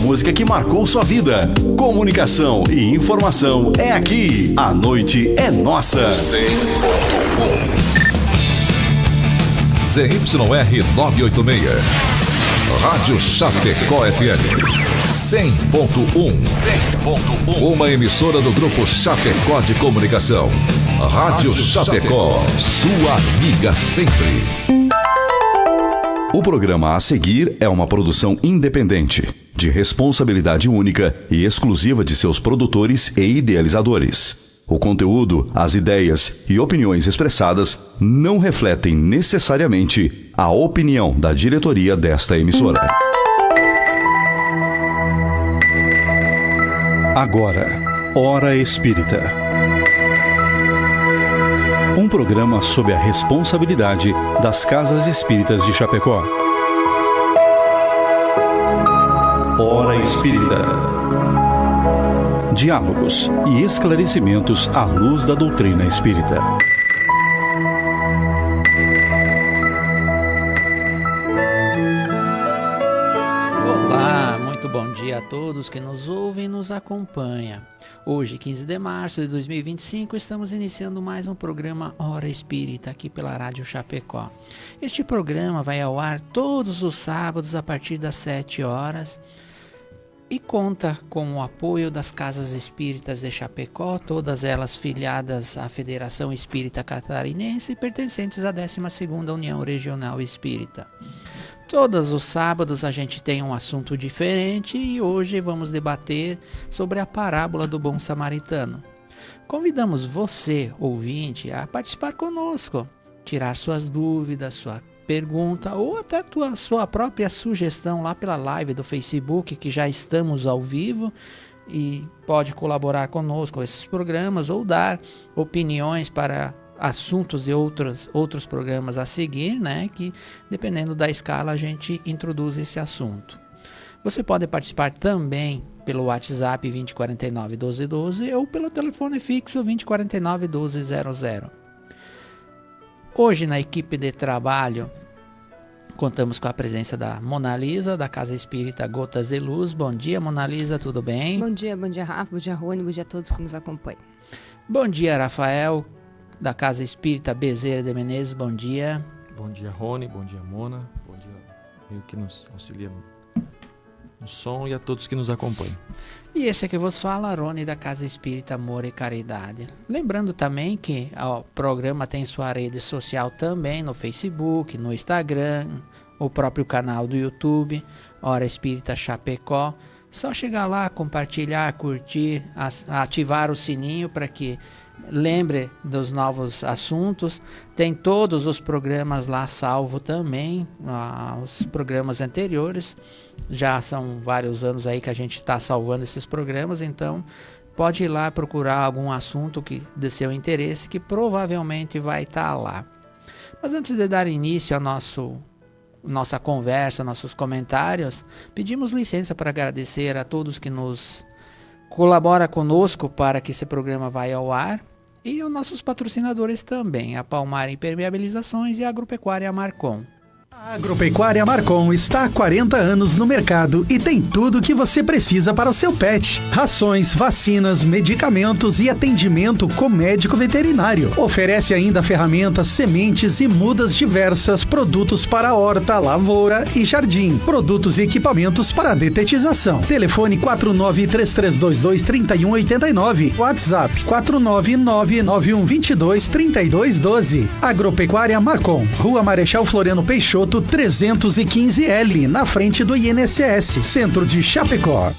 música que marcou sua vida. Comunicação e informação é aqui. A noite é nossa. 100.1 ZYR 986 Rádio Chapecó FM 100.1 Uma emissora do Grupo Chapecó de Comunicação. Rádio Chapecó, sua amiga sempre. O programa a seguir é uma produção independente, de responsabilidade única e exclusiva de seus produtores e idealizadores. O conteúdo, as ideias e opiniões expressadas não refletem necessariamente a opinião da diretoria desta emissora. Agora, Hora Espírita. Um programa sob a responsabilidade das Casas Espíritas de Chapecó. Hora Espírita. Diálogos e esclarecimentos à luz da doutrina espírita. Olá, muito bom dia a todos que nos ouvem e nos acompanham. Hoje, 15 de março de 2025, estamos iniciando mais um programa Hora Espírita aqui pela Rádio Chapecó. Este programa vai ao ar todos os sábados a partir das 7 horas e conta com o apoio das Casas Espíritas de Chapecó, todas elas filiadas à Federação Espírita Catarinense e pertencentes à 12ª União Regional Espírita. Todos os sábados a gente tem um assunto diferente e hoje vamos debater sobre a parábola do bom samaritano. Convidamos você, ouvinte, a participar conosco, tirar suas dúvidas, sua pergunta ou até sua própria sugestão lá pela live do Facebook, que já estamos ao vivo, e pode colaborar conosco com esses programas ou dar opiniões para assuntos e outros programas a seguir, né? Que dependendo da escala a gente introduz esse assunto. Você pode participar também pelo WhatsApp 2049 1212 ou pelo telefone fixo 2049 1200. Hoje na equipe de trabalho contamos com a presença da Mona Lisa, da Casa Espírita Gotas de Luz. Bom dia, Mona Lisa, tudo bem? Bom dia, Rafa, bom dia, Rony, bom dia a todos que nos acompanham. Bom dia, Rafael, da Casa Espírita Bezerra de Menezes, bom dia. Bom dia, Rony, bom dia, Mona, bom dia, meio que nos auxilia no som, e a todos que nos acompanham. E esse aqui vos fala, Rony, da Casa Espírita Amor e Caridade. Lembrando também que o programa tem sua rede social também no Facebook, no Instagram, o próprio canal do YouTube, Hora Espírita Chapecó. Só chegar lá, compartilhar, curtir, ativar o sininho para que lembre dos novos assuntos. Tem todos os programas lá salvo também, os programas anteriores. Já são vários anos aí que a gente está salvando esses programas, então pode ir lá procurar algum assunto de seu interesse que provavelmente vai estar lá. Mas antes de dar início a nossa conversa, nossos comentários, pedimos licença para agradecer a todos que nos colaboram conosco para que esse programa vá ao ar, e aos nossos patrocinadores também, a Palmar Impermeabilizações e a Agropecuária Marcon. A Agropecuária Marcon está há 40 anos no mercado e tem tudo o que você precisa para o seu pet. Rações, vacinas, medicamentos e atendimento com médico veterinário. Oferece ainda ferramentas, sementes e mudas diversas, produtos para horta, lavoura e jardim. Produtos e equipamentos para detetização. Telefone 4933223189. WhatsApp 49991223212. Agropecuária Marcon. Rua Marechal Floriano Peixoto, 315L, na frente do INSS, centro de Chapecó.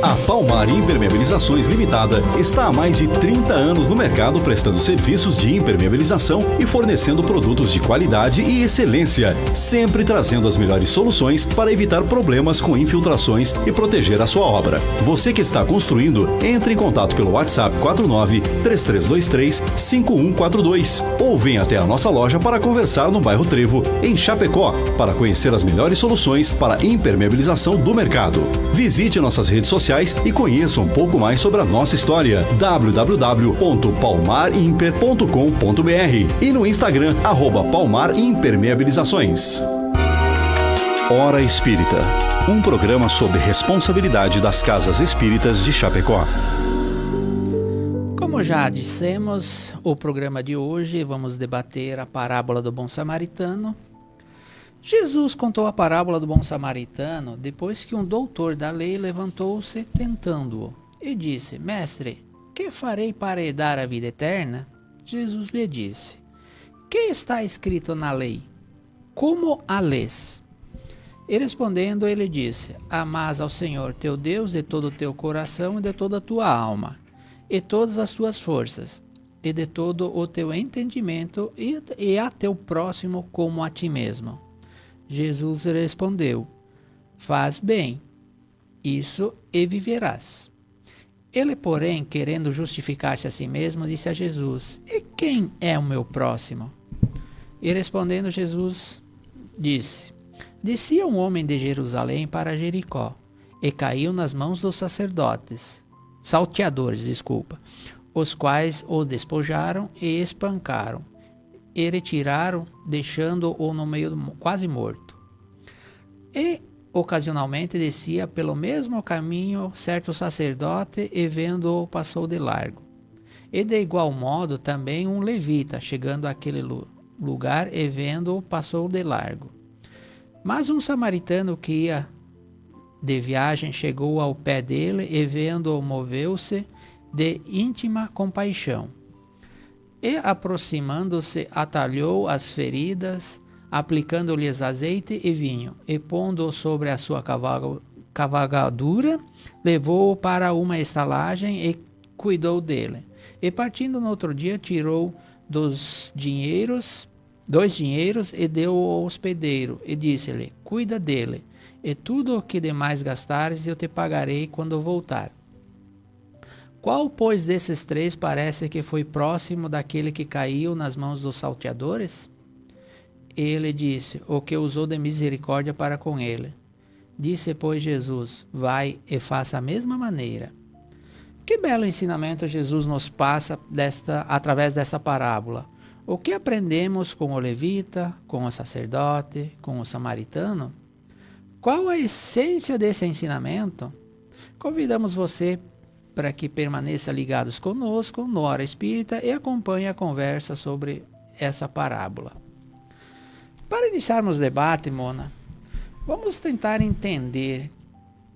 A Palmar Impermeabilizações Limitada está há mais de 30 anos no mercado prestando serviços de impermeabilização e fornecendo produtos de qualidade e excelência, sempre trazendo as melhores soluções para evitar problemas com infiltrações e proteger a sua obra. Você que está construindo, entre em contato pelo WhatsApp 49-3323-5142 ou venha até a nossa loja para conversar no bairro Trevo, em Chapecó, para conhecer as melhores soluções para impermeabilização do mercado. Visite nossas redes sociais e conheça um pouco mais sobre a nossa história. www.palmarimper.com.br e no Instagram @palmarimpermeabilizações. Hora Espírita, um programa sobre responsabilidade das casas espíritas de Chapecó. Como já dissemos, o programa de hoje vamos debater a parábola do bom samaritano. Jesus contou a parábola do bom samaritano depois que um doutor da lei levantou-se tentando-o e disse: Mestre, que farei para herdar a vida eterna? Jesus lhe disse: Que está escrito na lei? Como a lês? E respondendo, ele disse: Amás ao Senhor teu Deus de todo o teu coração e de toda a tua alma, e todas as tuas forças, e de todo o teu entendimento, e a teu próximo como a ti mesmo. Jesus respondeu: Faz bem, isso e viverás. Ele, porém, querendo justificar-se a si mesmo, disse a Jesus: E quem é o meu próximo? E respondendo, Jesus disse: Descia um homem de Jerusalém para Jericó, e caiu nas mãos dos salteadores, os quais o despojaram e espancaram, e retiraram, deixando-o no meio quase morto. E ocasionalmente descia pelo mesmo caminho certo sacerdote, e vendo-o passou de largo. E de igual modo também um levita, chegando àquele lugar e vendo-o passou de largo. Mas um samaritano que ia de viagem chegou ao pé dele e vendo-o moveu-se de íntima compaixão. E aproximando-se atalhou as feridas, aplicando-lhes azeite e vinho, e pondo-o sobre a sua cavalgadura, levou-o para uma estalagem e cuidou dele. E partindo no outro dia tirou dois dinheiros e deu-o ao hospedeiro, e disse-lhe: Cuida dele, e tudo o que demais gastares eu te pagarei quando voltar. Qual, pois, desses três parece que foi próximo daquele que caiu nas mãos dos salteadores? Ele disse: O que usou de misericórdia para com ele. Disse, pois, Jesus: Vai e faça a mesma maneira. Que belo ensinamento Jesus nos passa através dessa parábola. O que aprendemos com o levita, com o sacerdote, com o samaritano? Qual a essência desse ensinamento? Convidamos você para que permaneça ligados conosco no Hora Espírita e acompanhe a conversa sobre essa parábola. Para iniciarmos o debate, Mona, vamos tentar entender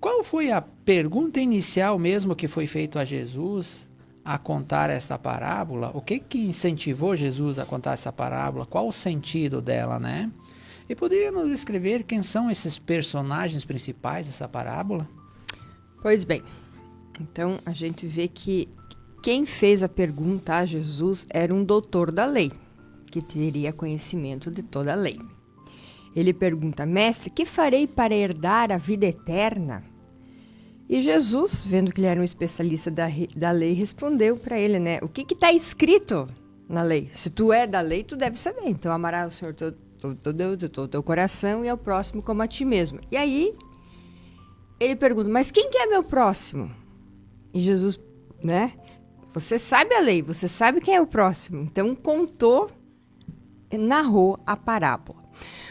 qual foi a pergunta inicial mesmo que foi feita a Jesus a contar essa parábola. O que incentivou Jesus a contar essa parábola? Qual o sentido dela, né? E poderia nos descrever quem são esses personagens principais dessa parábola? Pois bem, então a gente vê que quem fez a pergunta a Jesus era um doutor da lei, que teria conhecimento de toda a lei. Ele pergunta: Mestre, que farei para herdar a vida eterna? E Jesus, vendo que ele era um especialista da lei, respondeu para ele, né? O que está escrito na lei? Se tu é da lei, tu deve saber. Então, amarás o Senhor teu Deus de todo o teu coração e ao próximo como a ti mesmo. E aí, ele pergunta: mas quem que é meu próximo? E Jesus, né? Você sabe a lei, você sabe quem é o próximo. Então, narrou a parábola.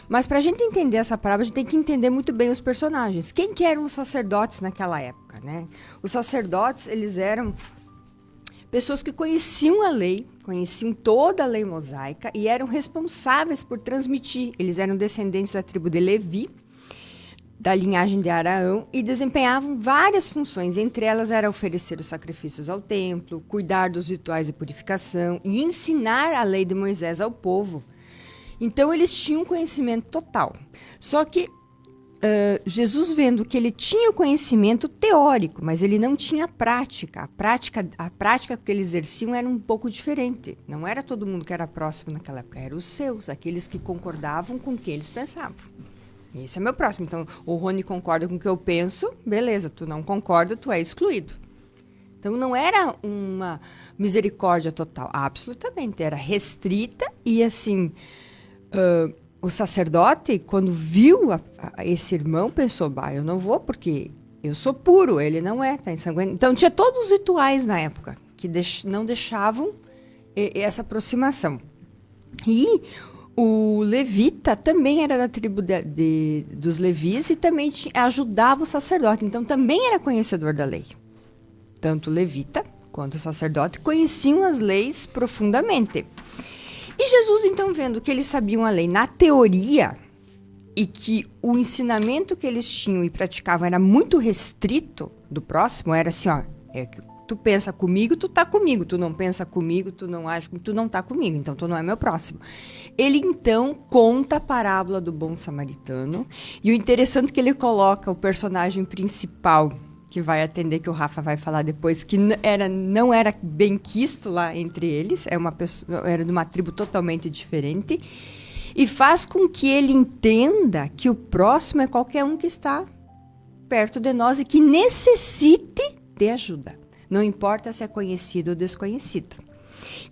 Mas para a gente entender essa parábola, a gente tem que entender muito bem os personagens. Quem que eram os sacerdotes naquela época, né? Os sacerdotes, eles eram pessoas que conheciam a lei, conheciam toda a lei mosaica e eram responsáveis por transmitir. Eles eram descendentes da tribo de Levi, da linhagem de Araão, e desempenhavam várias funções. Entre elas era oferecer os sacrifícios ao templo, cuidar dos rituais de purificação e ensinar a lei de Moisés ao povo. Então, eles tinham conhecimento total. Só que Jesus, vendo que ele tinha o conhecimento teórico, mas ele não tinha prática. A prática que eles exerciam era um pouco diferente. Não era todo mundo que era próximo naquela época, eram os seus, aqueles que concordavam com o que eles pensavam. Esse é meu próximo. Então, o Rony concorda com o que eu penso, beleza, tu não concorda, tu é excluído. Então, não era uma misericórdia total, absolutamente, era restrita e assim... o sacerdote, quando viu esse irmão, pensou: eu não vou porque eu sou puro, ele não é, está ensanguentado. Então, tinha todos os rituais na época que não deixavam essa aproximação. E O levita também era da tribo dos levis e também ajudava o sacerdote. Então, também era conhecedor da lei. Tanto o levita quanto o sacerdote conheciam as leis profundamente. E Jesus, então, vendo que eles sabiam a lei na teoria e que o ensinamento que eles tinham e praticavam era muito restrito do próximo, era assim, ó, tu pensa comigo, tu tá comigo, tu não pensa comigo, tu não age comigo, tu não tá comigo, então tu não é meu próximo. Ele, então, conta a parábola do bom samaritano, e o interessante é que ele coloca o personagem principal, que vai atender, que o Rafa vai falar depois, que não era bem quisto lá entre eles, era de uma tribo totalmente diferente, e faz com que ele entenda que o próximo é qualquer um que está perto de nós e que necessite de ajuda. Não importa se é conhecido ou desconhecido.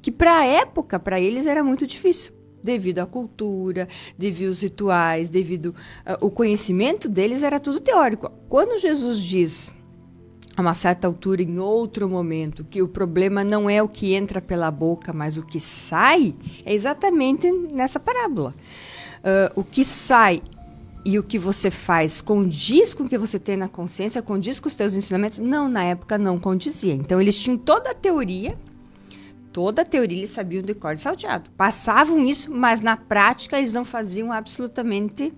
Que para a época, para eles, era muito difícil, devido à cultura, devido aos rituais, devido ao conhecimento deles, era tudo teórico. Quando Jesus diz, a uma certa altura, em outro momento, que o problema não é o que entra pela boca, mas o que sai, é exatamente nessa parábola. O que sai e o que você faz condiz com o que você tem na consciência, condiz com os teus ensinamentos? Não, na época não condizia. Então, eles tinham toda a teoria eles sabiam de cor e salteado. Passavam isso, mas na prática eles não faziam absolutamente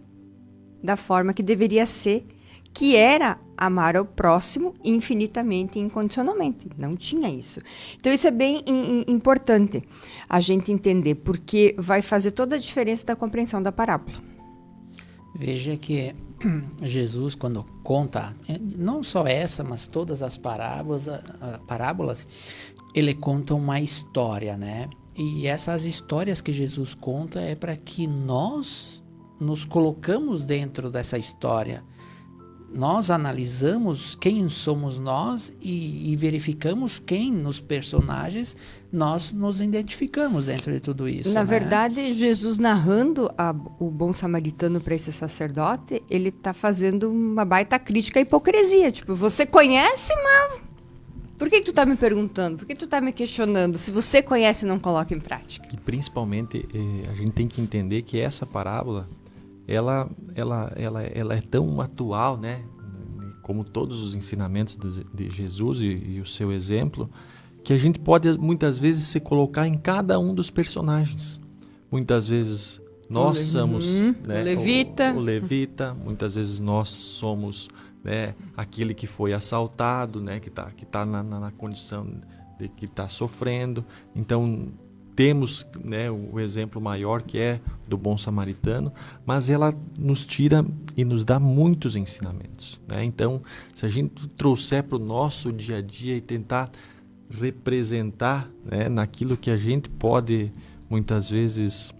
da forma que deveria ser, que era amar ao próximo infinitamente e incondicionalmente. Não tinha isso. Então, isso é bem importante a gente entender, porque vai fazer toda a diferença da compreensão da parábola. Veja que Jesus, quando conta, não só essa, mas todas as parábolas, ele conta uma história, né? E essas histórias que Jesus conta é para que nós nos colocamos dentro dessa história. Nós analisamos quem somos nós e verificamos quem nos personagens nós nos identificamos dentro de tudo isso. Na verdade, Jesus narrando o bom samaritano para esse sacerdote, ele está fazendo uma baita crítica à hipocrisia. Tipo, você conhece, mas por que tu está me perguntando? Por que tu está me questionando? Se você conhece, não coloca em prática. E principalmente, a gente tem que entender que essa parábola, ela é tão atual, né? Como todos os ensinamentos de Jesus e o seu exemplo, que a gente pode muitas vezes se colocar em cada um dos personagens. Muitas vezes nós somos, né, o levita, muitas vezes nós somos, né, aquele que foi assaltado, né, que tá na condição de que está sofrendo. Então, temos, né, o exemplo maior, que é do bom samaritano, mas ela nos tira e nos dá muitos ensinamentos, né? Então, se a gente trouxer para o nosso dia a dia e tentar representar, né, naquilo que a gente pode, muitas vezes,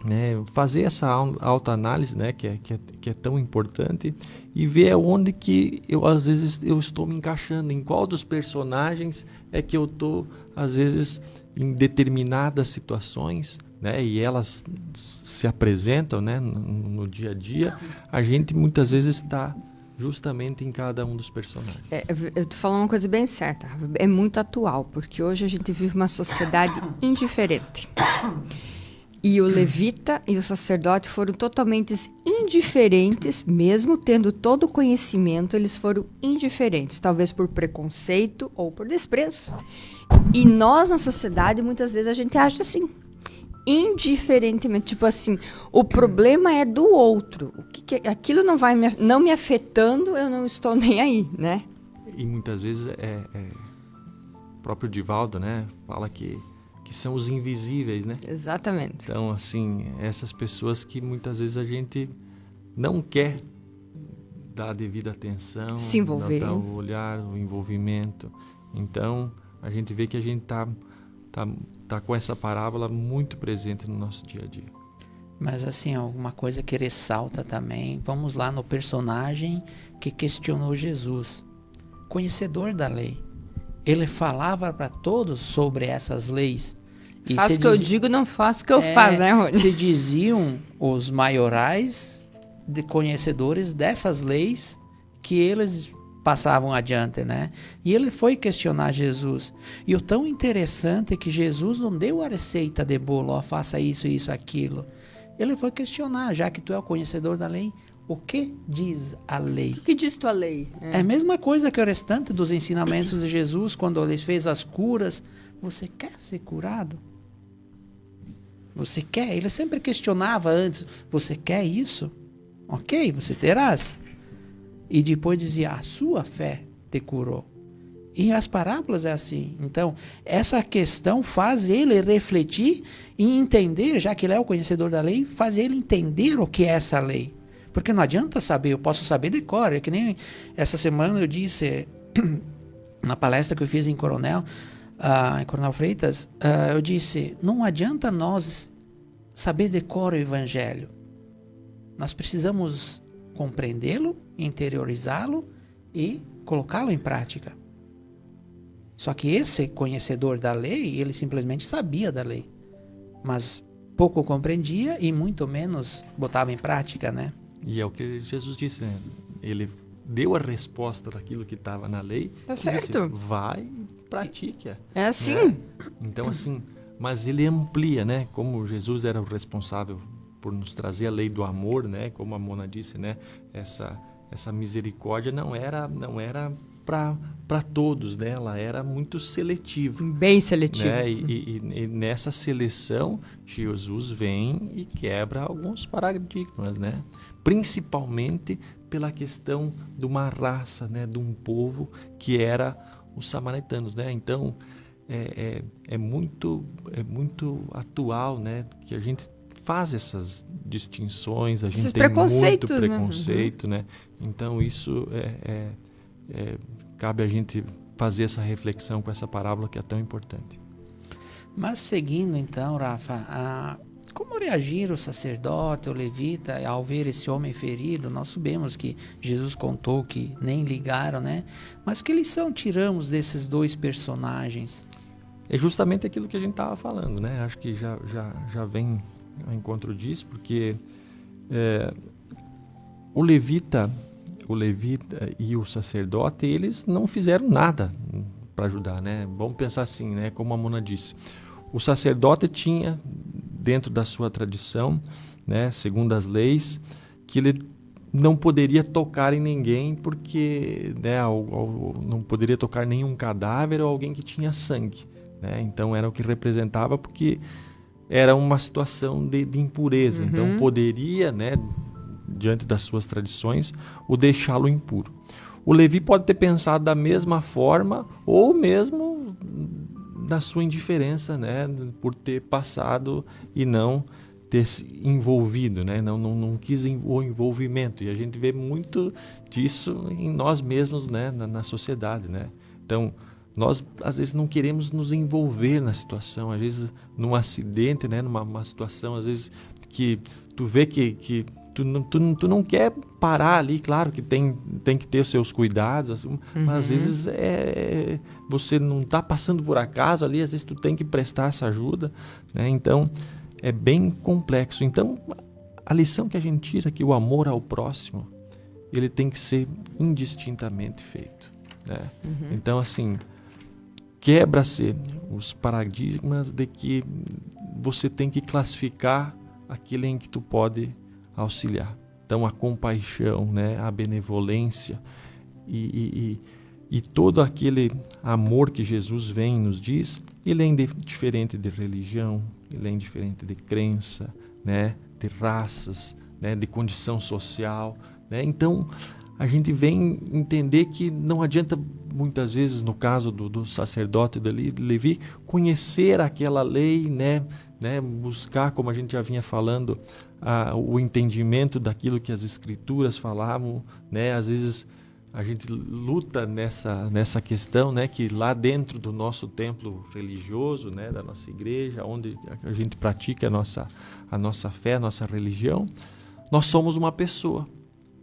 né, fazer essa autoanálise, né, que é tão importante, e ver onde que às vezes eu estou me encaixando, em qual dos personagens é que eu estou, às vezes, em determinadas situações, né, e elas se apresentam, né, no dia a dia, a gente muitas vezes está justamente em cada um dos personagens. Eu tô falando uma coisa bem certa, é muito atual, porque hoje a gente vive uma sociedade indiferente. E o levita e o sacerdote foram totalmente indiferentes, mesmo tendo todo o conhecimento, eles foram indiferentes, talvez por preconceito ou por desprezo. E nós, na sociedade, muitas vezes a gente age assim, indiferentemente, tipo assim, o problema é do outro. Aquilo não vai não me afetando, eu não estou nem aí, né? E muitas vezes o próprio Divaldo, né, fala que são os invisíveis, né? Exatamente. Então, assim, essas pessoas que muitas vezes a gente não quer dar a devida atenção, se envolver, dar o olhar, o envolvimento. Então, a gente vê que a gente tá com essa parábola muito presente no nosso dia a dia. Mas assim, alguma coisa que ressalta também, vamos lá no personagem que questionou Jesus, conhecedor da lei. Ele falava para todos sobre essas leis. Faço o que eu digo, não faço o que eu faço, né, Rony? Se diziam os maiorais de conhecedores dessas leis, que eles passavam adiante, né? E ele foi questionar Jesus. E o tão interessante é que Jesus não deu a receita de bolo, ó, faça isso, isso, aquilo. Ele foi questionar, já que tu é o conhecedor da lei, o que diz a lei? O que diz tua lei? É a mesma coisa que o restante dos ensinamentos de Jesus, quando ele fez as curas. Você quer ser curado? Você quer? Ele sempre questionava antes, você quer isso? Ok, você terás. E depois dizia, a sua fé te curou. E as parábolas é assim. Então, essa questão faz ele refletir e entender, já que ele é o conhecedor da lei, faz ele entender o que é essa lei. Porque não adianta saber, eu posso saber de cor. É que nem essa semana eu disse, na palestra que eu fiz em Coronel Freitas, eu disse, não adianta nós saber de cor o Evangelho. Nós precisamos compreendê-lo, interiorizá-lo e colocá-lo em prática. Só que esse conhecedor da lei, ele simplesmente sabia da lei, mas pouco compreendia e muito menos botava em prática, né? E é o que Jesus disse, né? Ele deu a resposta daquilo que estava na lei. Tá certo. Disse, vai e pratique. É assim. Né? Então, assim, mas ele amplia, né? Como Jesus era o responsável por nos trazer a lei do amor, né? Como a Mona disse, né? Essa misericórdia não era para todos, né? Ela era muito seletiva. Bem seletiva. Né? E nessa seleção, Jesus vem e quebra alguns paradigmas, né? Principalmente pela questão de uma raça, né? De um povo que era os samaritanos, né? Então, é muito atual, né? Que a gente faz essas distinções, a gente tem muito preconceito, né? Então, isso cabe a gente fazer essa reflexão com essa parábola que é tão importante. Mas seguindo então, Rafa, como reagir o sacerdote, o levita, ao ver esse homem ferido? Nós sabemos que Jesus contou que nem ligaram, né? Mas que lição tiramos desses dois personagens? É justamente aquilo que a gente estava falando, né? Acho que já vem ao encontro disso, porque o levita e o sacerdote, eles não fizeram nada para ajudar, né? Vamos pensar assim, né? Como a Mona disse, o sacerdote tinha dentro da sua tradição, né? Segundo as leis, que ele não poderia tocar em ninguém porque, né? Não poderia tocar nenhum cadáver ou alguém que tinha sangue, né? Então era o que representava, porque era uma situação de impureza. Uhum. Então poderia, né? Diante das suas tradições, o deixá-lo impuro. O Levi pode ter pensado da mesma forma, ou mesmo da sua indiferença, né, por ter passado e não ter se envolvido, né, não quis o envolvimento. E a gente vê muito disso em nós mesmos, né, na sociedade, né. Então, nós às vezes não queremos nos envolver na situação, às vezes num acidente, né, numa situação, às vezes que tu vê que tu não quer parar ali, claro que tem que ter os seus cuidados, assim, mas às vezes você não está passando por acaso ali, às vezes tu tem que prestar essa ajuda, né? Então é bem complexo. Então a lição que a gente tira é que o amor ao próximo, ele tem que ser indistintamente feito, né? Então assim, quebra-se os paradigmas de que você tem que classificar aquilo em que tu pode auxiliar. Então a compaixão, né, a benevolência e todo aquele amor que Jesus vem e nos diz, ele é indiferente de religião, ele é indiferente de crença, né, de raças, né, de condição social, né? Então a gente vem entender que não adianta muitas vezes, no caso do sacerdote de Levi, conhecer aquela lei, né, buscar, como a gente já vinha falando, o entendimento daquilo que as escrituras falavam, né? Às vezes a gente luta nessa questão, né? Que lá dentro do nosso templo religioso, né? Da nossa igreja, onde a gente pratica a nossa fé, a nossa religião, nós somos uma pessoa,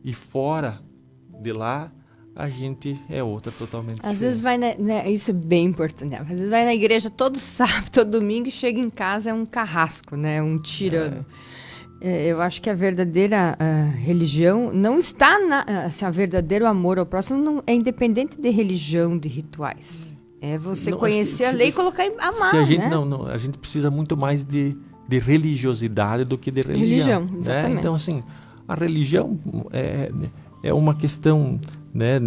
e fora de lá a gente é outra totalmente diferente. Às vezes vai isso é bem importante, né? Às vezes vai na igreja todo sábado, todo domingo, e chega em casa é um carrasco, né? Um tirano. Eu acho que a verdadeira religião não está assim, o verdadeiro amor ao próximo não é independente de religião, de rituais. É você Não, conhecer a lei e colocar em amar, se a gente, né? não, a gente precisa muito mais de religiosidade do que de religião. Religião, exatamente. Né? Então, assim, a religião é uma questão, né,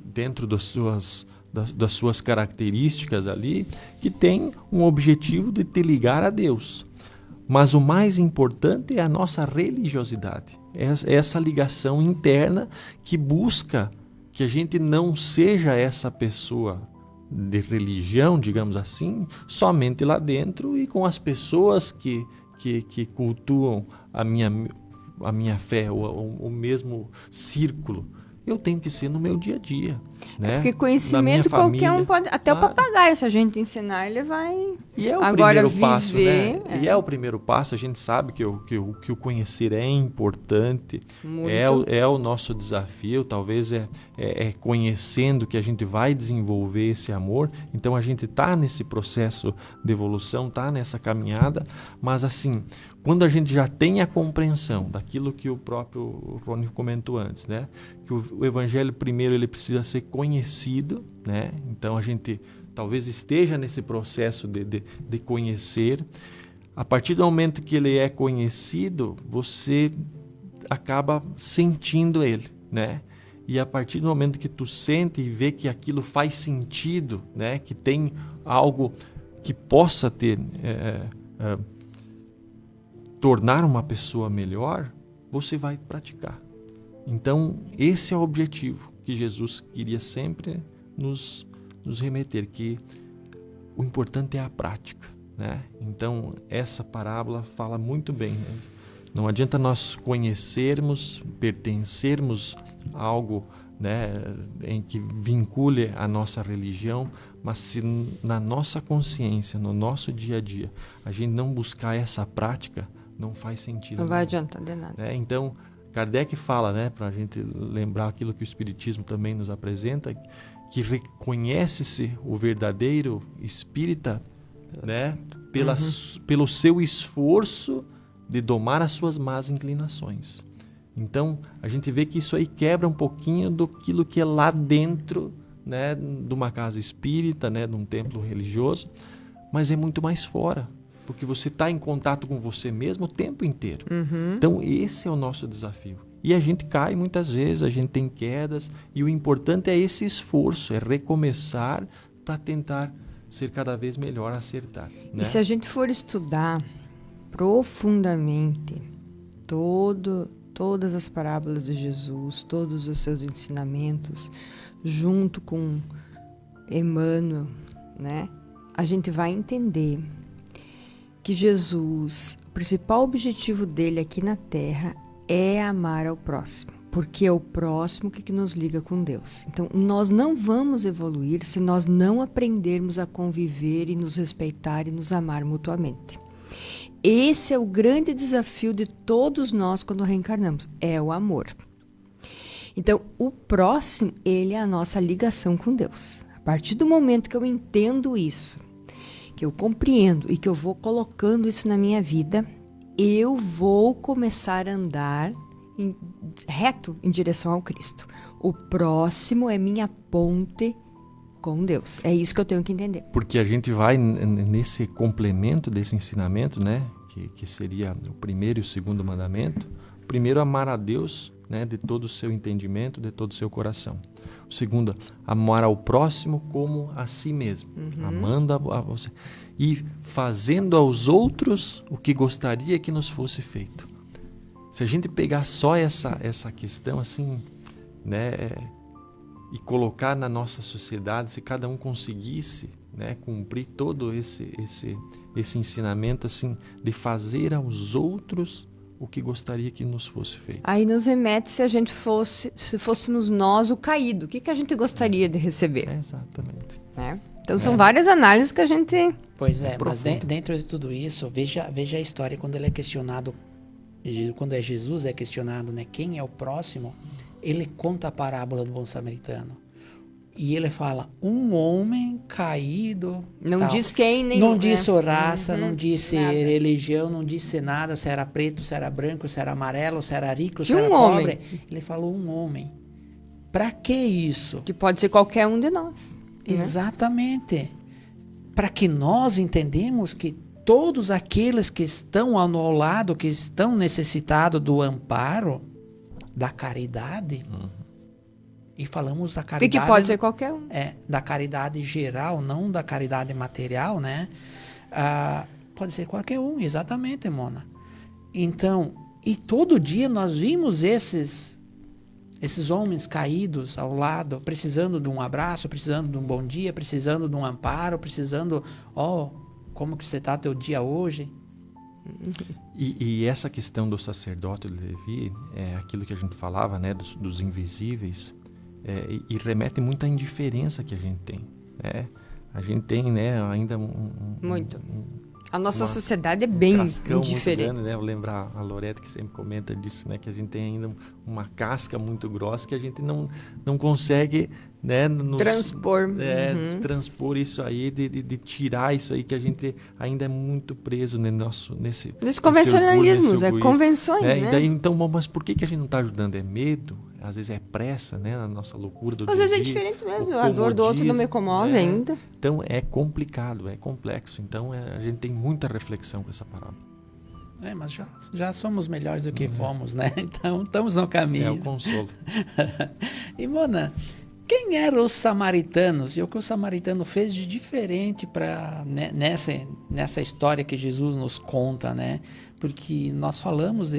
dentro das suas características ali, que tem um objetivo de te ligar a Deus. Mas o mais importante é a nossa religiosidade. É essa ligação interna que busca que a gente não seja essa pessoa de religião, digamos assim, somente lá dentro e com as pessoas que cultuam a minha fé, o mesmo círculo. Eu tenho que ser no meu dia a dia. Né? Porque conhecimento qualquer um pode... Até o papagaio, se a gente ensinar, ele vai e é o agora primeiro passo, viver. Né? E é o primeiro passo. A gente sabe que o conhecer é importante. É o nosso desafio. Talvez é conhecendo que a gente vai desenvolver esse amor. Então, a gente está nesse processo de evolução, está nessa caminhada. Mas, assim, quando a gente já tem a compreensão daquilo que o próprio Rony comentou antes, né? Que o evangelho, primeiro, ele precisa ser conhecido, né? Então a gente talvez esteja nesse processo de conhecer. A partir do momento que ele é conhecido, você acaba sentindo ele, né? E a partir do momento que tu sente e vê que aquilo faz sentido, né? Que tem algo que possa tornar uma pessoa melhor, você vai praticar. Então, esse é o objetivo que Jesus queria sempre nos remeter, que o importante é a prática, né? Então, essa parábola fala muito bem, né? Não adianta nós conhecermos, pertencermos a algo, né, em que vincule a nossa religião, mas se na nossa consciência, no nosso dia a dia, a gente não buscar essa prática, não faz sentido. Não vai adiantar de nada. Né? Então, Kardec fala, né, para a gente lembrar aquilo que o Espiritismo também nos apresenta, que reconhece-se o verdadeiro espírita, né, pelo seu esforço de domar as suas más inclinações. Então, a gente vê que isso aí quebra um pouquinho daquilo que é lá dentro, né, de uma casa espírita, né, de um templo religioso, mas é muito mais fora. Porque você está em contato com você mesmo o tempo inteiro. Então, esse é o nosso desafio. E a gente cai muitas vezes, a gente tem quedas, e o importante é esse esforço, é recomeçar para tentar ser cada vez melhor, acertar. Né? E se a gente for estudar profundamente todas as parábolas de Jesus, todos os seus ensinamentos, junto com Emmanuel, né, a gente vai entender que Jesus, o principal objetivo dele aqui na Terra é amar ao próximo, porque é o próximo que nos liga com Deus. Então, nós não vamos evoluir se nós não aprendermos a conviver e nos respeitar e nos amar mutuamente. Esse é o grande desafio de todos nós quando reencarnamos, é o amor. Então, o próximo, ele é a nossa ligação com Deus. A partir do momento que eu entendo isso, que eu compreendo e que eu vou colocando isso na minha vida, eu vou começar a andar reto em direção ao Cristo. O próximo é minha ponte com Deus. É isso que eu tenho que entender. Porque a gente vai nesse complemento desse ensinamento, né, que seria o primeiro e o segundo mandamento. Primeiro, amar a Deus, né, de todo o seu entendimento, de todo o seu coração. O segundo, amar ao próximo como a si mesmo, amando a você e fazendo aos outros o que gostaria que nos fosse feito. Se a gente pegar só essa questão assim, né, e colocar na nossa sociedade, se cada um conseguisse, né, cumprir todo esse ensinamento assim de fazer aos outros o que gostaria que nos fosse feito. Aí nos remete se fôssemos nós o caído. O que a gente gostaria de receber? Exatamente. Né? Então são várias análises que a gente... Pois é, mas dentro de tudo isso, veja a história quando ele é questionado, quando Jesus é questionado, né, quem é o próximo, ele conta a parábola do bom samaritano. E ele fala, um homem caído. Não tal. diz quem, nem Não disse raça, Uhum. não disse Nada. religião, não disse nada, se era preto, se era branco, se era amarelo, se era rico, se Que era um homem. pobre. Ele falou um homem. Para que isso? Que pode ser qualquer um de nós. Né? Exatamente. Para que nós entendemos que todos aqueles que estão ao lado, que estão necessitados do amparo, da caridade, e falamos da E caridade... que pode ser qualquer um. Da caridade geral, não da caridade material, né? Pode ser qualquer um, exatamente, Mona. Então, e todo dia nós vimos esses homens caídos ao lado, precisando de um abraço, precisando de um bom dia, precisando de um amparo, precisando, como que você está teu dia hoje? E essa questão do sacerdote de Levi, é aquilo que a gente falava, né, dos invisíveis, e remete muito à indiferença que a gente tem. Né? A gente tem, né, ainda Muito. A nossa sociedade é bem cascão diferente. muito grande, né? Vou lembrar a Loreta que sempre comenta disso, né? Que a gente tem ainda uma casca muito grossa que a gente não consegue, né? Transpor. Transpor isso aí, de tirar isso aí que a gente ainda é muito preso nesse convencionalismos, orgulho, convenções, né? E daí, então, mas por que a gente não está ajudando? É medo? Às vezes é pressa, né? Na nossa loucura do Às dia vezes é dia, diferente mesmo. o A dor do outro não me comove comodismo, ainda. Então é complicado, é complexo. Então a gente tem muita reflexão com essa parábola. Mas já somos melhores do que fomos, né? Então estamos no caminho. É o consolo. E Mona, quem eram os samaritanos? E o que o samaritano fez de diferente nessa história que Jesus nos conta, né? Porque nós falamos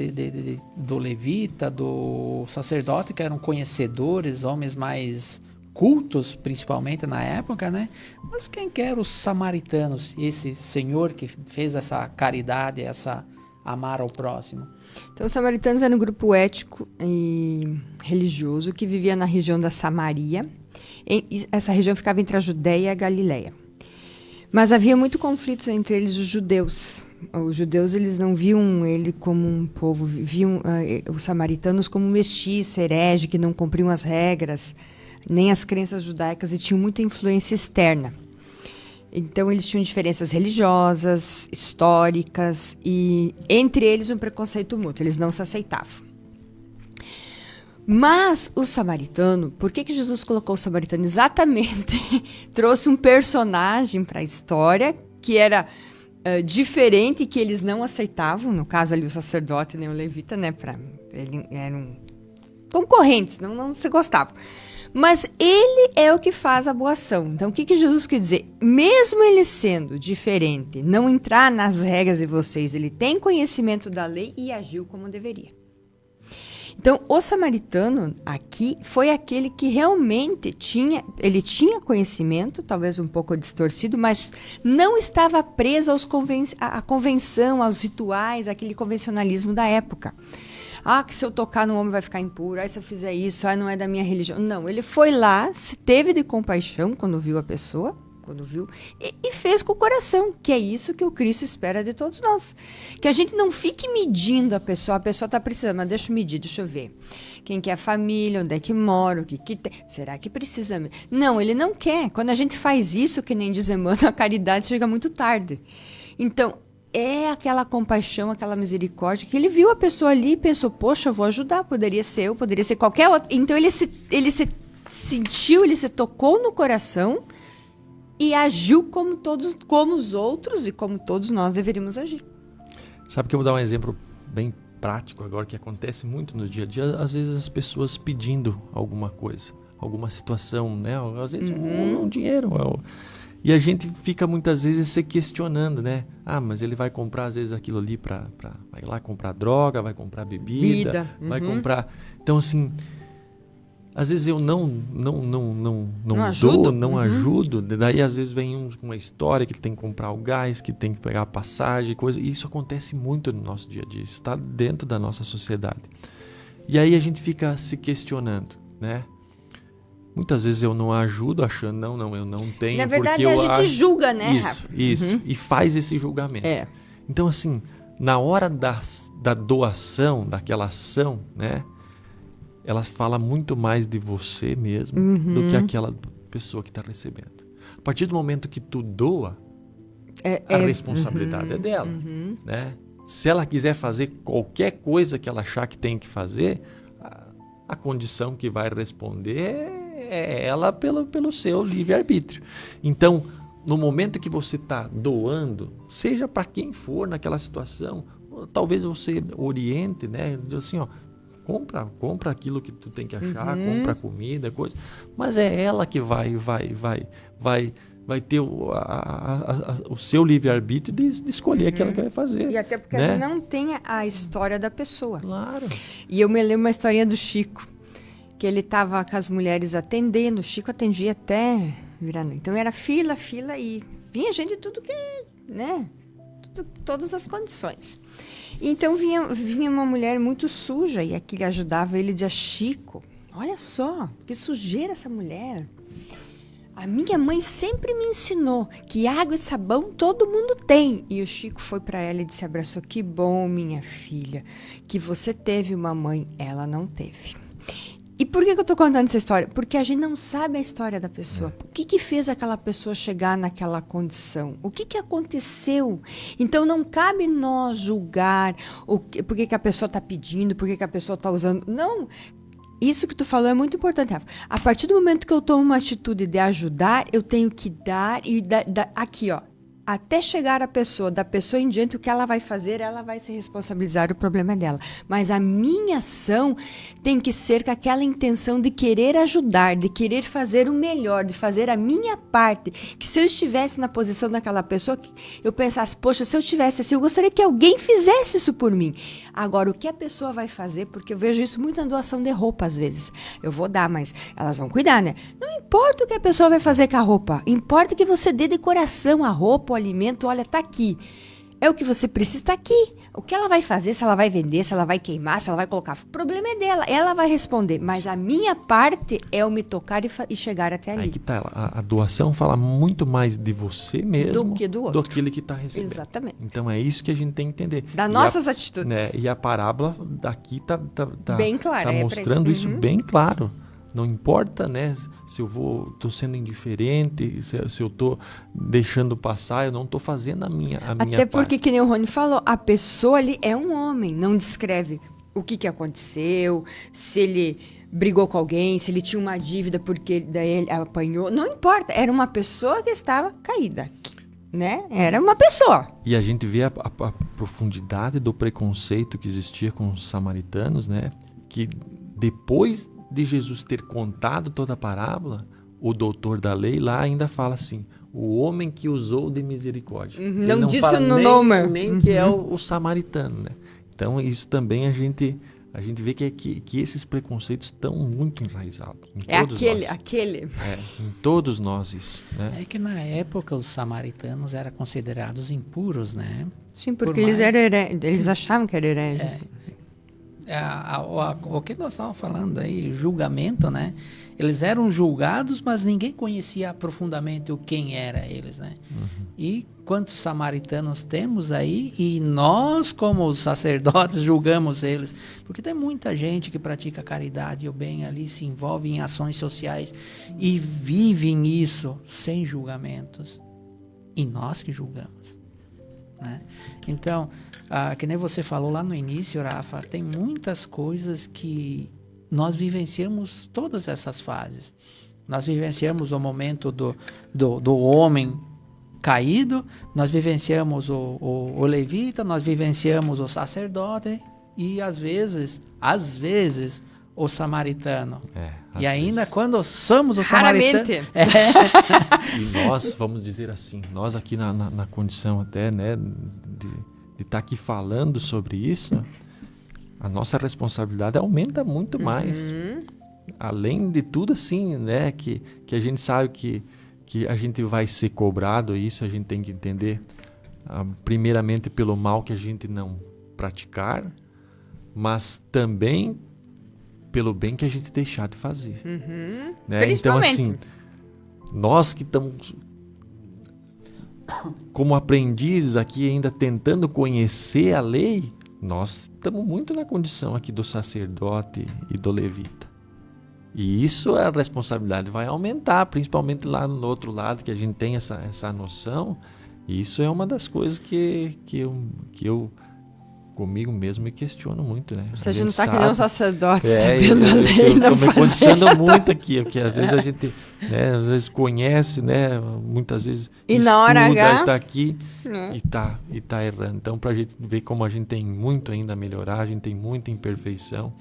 do levita, do sacerdote, que eram conhecedores, homens mais cultos, principalmente na época, né? Mas quem que eram os samaritanos? Esse senhor que fez essa caridade, essa amar ao próximo? Então, os samaritanos eram um grupo ético e religioso que vivia na região da Samaria. Essa região ficava entre a Judéia e a Galileia. Mas havia muito conflitos entre eles, os judeus. Os judeus, eles não viam ele como um povo, viam os samaritanos como mestiço, herege, que não cumpriam as regras, nem as crenças judaicas, e tinham muita influência externa. Então, eles tinham diferenças religiosas, históricas, e entre eles um preconceito mútuo, eles não se aceitavam. Mas o samaritano, por que Jesus colocou o samaritano? Exatamente, trouxe um personagem para a história que era diferente, que eles não aceitavam, no caso ali o sacerdote nem o levita, né? Eles eram concorrentes, não se gostavam. Mas ele é o que faz a boa ação. Então, o que Jesus quer dizer? Mesmo ele sendo diferente, não entrar nas regras de vocês, ele tem conhecimento da lei e agiu como deveria. Então, o samaritano aqui foi aquele que realmente tinha conhecimento, talvez um pouco distorcido, mas não estava preso à convenção, aos rituais, aquele convencionalismo da época. Que se eu tocar no homem vai ficar impuro, se eu fizer isso, não é da minha religião. Não, ele foi lá, se teve de compaixão quando viu a pessoa, e fez com o coração, que é isso que o Cristo espera de todos nós. Que a gente não fique medindo a pessoa está precisando, mas deixa eu medir, deixa eu ver. Quem que é a família, onde é que mora, o que tem. Será que precisa? Não, ele não quer. Quando a gente faz isso, que nem diz Emmanuel, a caridade chega muito tarde. Então, é aquela compaixão, aquela misericórdia, que ele viu a pessoa ali e pensou, poxa, eu vou ajudar, poderia ser eu, poderia ser qualquer outro. Então, ele se sentiu, ele se tocou no coração e agiu como os outros e como todos nós deveríamos agir. Sabe que eu vou dar um exemplo bem prático agora, que acontece muito no dia a dia, às vezes as pessoas pedindo alguma coisa, alguma situação, né? Às vezes um dinheiro. E a gente fica muitas vezes se questionando, né? Mas ele vai comprar às vezes aquilo ali vai lá comprar droga, vai comprar bebida. Vai comprar... Então, assim, às vezes eu não ajudo. Daí às vezes vem um com uma história que ele tem que comprar o gás, que tem que pegar a passagem, coisa. E isso acontece muito no nosso dia a dia, isso está dentro da nossa sociedade. E aí a gente fica se questionando, né? Muitas vezes eu não ajudo achando, eu não tenho. Na verdade, porque a gente julga, né, Rafa? Isso. E faz esse julgamento. Então, assim, na hora da doação, daquela ação, né? Ela fala muito mais de você mesmo do que aquela pessoa que está recebendo. A partir do momento que tu doa, a responsabilidade é dela. Né? Se ela quiser fazer qualquer coisa que ela achar que tem que fazer, a condição que vai responder é ela pelo seu livre-arbítrio. Então, no momento que você está doando, seja para quem for naquela situação, talvez você oriente, né? Assim, ó, compra aquilo que tu tem que achar, compra comida, coisa. Mas é ela que vai ter o seu livre-arbítrio de escolher aquilo que vai fazer. E até porque né? não tem a história da pessoa. Claro. E eu me lembro uma historinha do Chico, que ele estava com as mulheres atendendo. O Chico atendia até virar noite. Então era fila e vinha gente de tudo que, né? Todas as condições. Então vinha uma mulher muito suja e aquele ajudava ele, dizia: Chico, olha só, que sujeira essa mulher. A minha mãe sempre me ensinou que água e sabão todo mundo tem. E o Chico foi para ela e disse, abraçou: que bom, minha filha, que você teve uma mãe, ela não teve. E por que eu estou contando essa história? Porque a gente não sabe a história da pessoa. O que fez aquela pessoa chegar naquela condição? O que aconteceu? Então não cabe nós julgar por que a pessoa está pedindo, por que a pessoa está usando. Não. Isso que tu falou é muito importante, Rafa. A partir do momento que eu tomo uma atitude de ajudar, eu tenho que dar e aqui, ó. Até chegar a pessoa, da pessoa em diante, o que ela vai fazer, ela vai se responsabilizar, o problema é dela. Mas a minha ação tem que ser com aquela intenção de querer ajudar, de querer fazer o melhor, de fazer a minha parte. Que se eu estivesse na posição daquela pessoa, eu pensasse, poxa, se eu tivesse assim, eu gostaria que alguém fizesse isso por mim. Agora, o que a pessoa vai fazer, porque eu vejo isso muito na doação de roupa, às vezes. Eu vou dar, mas elas vão cuidar, né? Não importa o que a pessoa vai fazer com a roupa, importa que você dê de coração a roupa, o alimento, olha, tá aqui. É o que você precisa, tá aqui. O que ela vai fazer, se ela vai vender, se ela vai queimar, se ela vai colocar, o problema é dela, ela vai responder. Mas a minha parte é eu me tocar e chegar até ali. Aí que tá, a doação fala muito mais de você mesmo do que do outro. Do aquele que está recebendo. Exatamente. Então é isso que a gente tem que entender. Das nossas atitudes. Né, e a parábola daqui tá bem clara, tá mostrando isso bem claro. Não importa, né, se eu tô sendo indiferente, se eu tô deixando passar, eu não tô fazendo a minha Até porque, parte. que nem o Rony falou, a pessoa ali é um homem, não descreve o que aconteceu, se ele brigou com alguém, se ele tinha uma dívida porque daí ele apanhou, não importa, era uma pessoa que estava caída, né? Era uma pessoa. E a gente vê a profundidade do preconceito que existia com os samaritanos, né, que depois de Jesus ter contado toda a parábola, o doutor da lei lá ainda fala assim, o homem que usou de misericórdia. Ele não disse fala no nome. Nem que é o samaritano, né? Então isso também a gente vê que esses preconceitos estão muito enraizados em todos nós. Aquele. Em todos nós isso, né? É que na época os samaritanos eram considerados impuros, né? Sim, porque eles achavam que eram hereges. O que nós estávamos falando aí, julgamento, né? Eles eram julgados, mas ninguém conhecia profundamente quem era eles, né? E quantos samaritanos temos aí? E nós, como os sacerdotes, julgamos eles. Porque tem muita gente que pratica caridade e o bem ali, se envolve em ações sociais e vivem isso sem julgamentos. E nós que julgamos, né? Então, que nem você falou lá no início, Rafa, tem muitas coisas que nós vivenciamos todas essas fases. Nós vivenciamos o momento do homem caído, nós vivenciamos o levita, nós vivenciamos o sacerdote e às vezes, o samaritano. E ainda vezes. Quando somos o samaritano... E nós, vamos dizer assim, nós aqui na condição até, né, de estar aqui falando sobre isso, a nossa responsabilidade aumenta muito mais. Além de tudo, assim, né, que a gente sabe que a gente vai ser cobrado, isso a gente tem que entender, primeiramente pelo mal que a gente não praticar, mas também pelo bem que a gente deixar de fazer. Né? Então, assim, nós que estamos como aprendizes aqui ainda tentando conhecer a lei, nós estamos muito na condição aqui do sacerdote e do levita. E isso, a responsabilidade vai aumentar, principalmente lá no outro lado, que a gente tem essa noção. E isso é uma das coisas que eu comigo mesmo me questiono muito, né? Se a gente não está que nem um sacerdote sabendo a lei, eu não estou me condicionando muito aqui, porque às vezes a gente, né, às vezes conhece, né, muitas vezes e na hora H está aqui e tá errando. Então, para a gente ver como a gente tem muito ainda a melhorar, a gente tem muita imperfeição.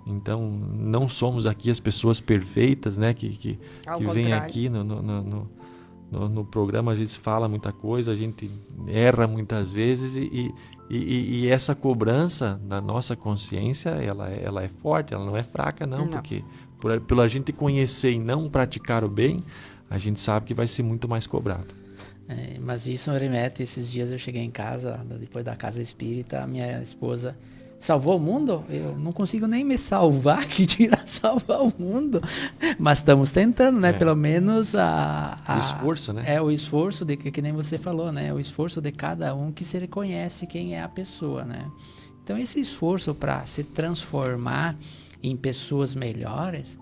Então, não somos aqui as pessoas perfeitas, né, que vêm aqui no programa. A gente fala muita coisa, a gente erra muitas vezes e essa cobrança na nossa consciência, ela é forte, ela não é fraca não. Porque pela gente conhecer e não praticar o bem, a gente sabe que vai ser muito mais cobrado. Mas isso me remete, esses dias eu cheguei em casa, depois da casa espírita, a minha esposa salvou o mundo? Eu não consigo nem me salvar, que dirá salvar o mundo. Mas estamos tentando, né? Pelo menos o esforço, né? O esforço de que nem você falou, né? O esforço de cada um que se reconhece quem é a pessoa, né? Então esse esforço para se transformar em pessoas melhores,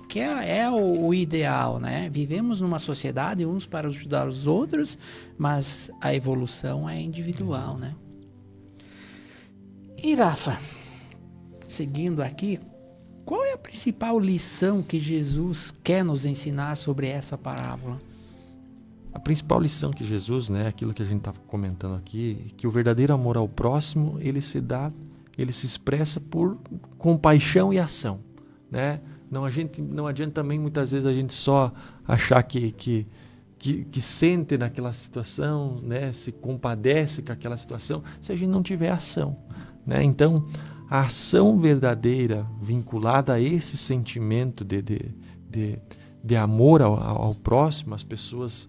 que é o ideal, né? Vivemos numa sociedade, uns para ajudar os outros, mas a evolução é individual, né? E Rafa, seguindo aqui, qual é a principal lição que Jesus quer nos ensinar sobre essa parábola? A principal lição que Jesus, né, aquilo que a gente está comentando aqui, que o verdadeiro amor ao próximo, ele se expressa por compaixão e ação, né? Não adianta também muitas vezes a gente só achar que sente naquela situação, né, se compadece com aquela situação, se a gente não tiver ação, né? Então, a ação verdadeira vinculada a esse sentimento de amor ao próximo, as pessoas,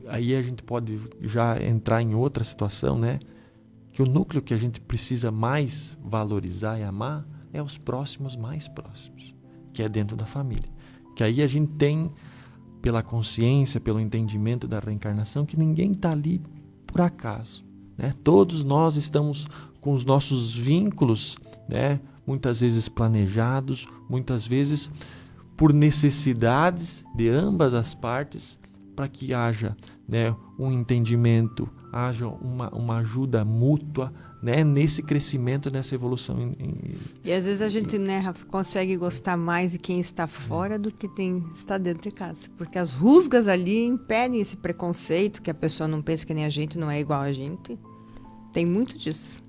aí a gente pode já entrar em outra situação, né? Que o núcleo que a gente precisa mais valorizar e amar é os próximos mais próximos, que é dentro da família. Que aí a gente tem, pela consciência, pelo entendimento da reencarnação, que ninguém está ali por acaso, né? Todos nós estamos com os nossos vínculos, né, muitas vezes planejados, muitas vezes por necessidades de ambas as partes, para que haja, né, um entendimento, haja uma ajuda mútua, né, nesse crescimento, nessa evolução. E às vezes a gente, né, Rafa, consegue gostar mais de quem está fora do que está dentro de casa. Porque as rusgas ali impedem esse preconceito, que a pessoa não pensa que nem a gente, não é igual a gente. Tem muito disso.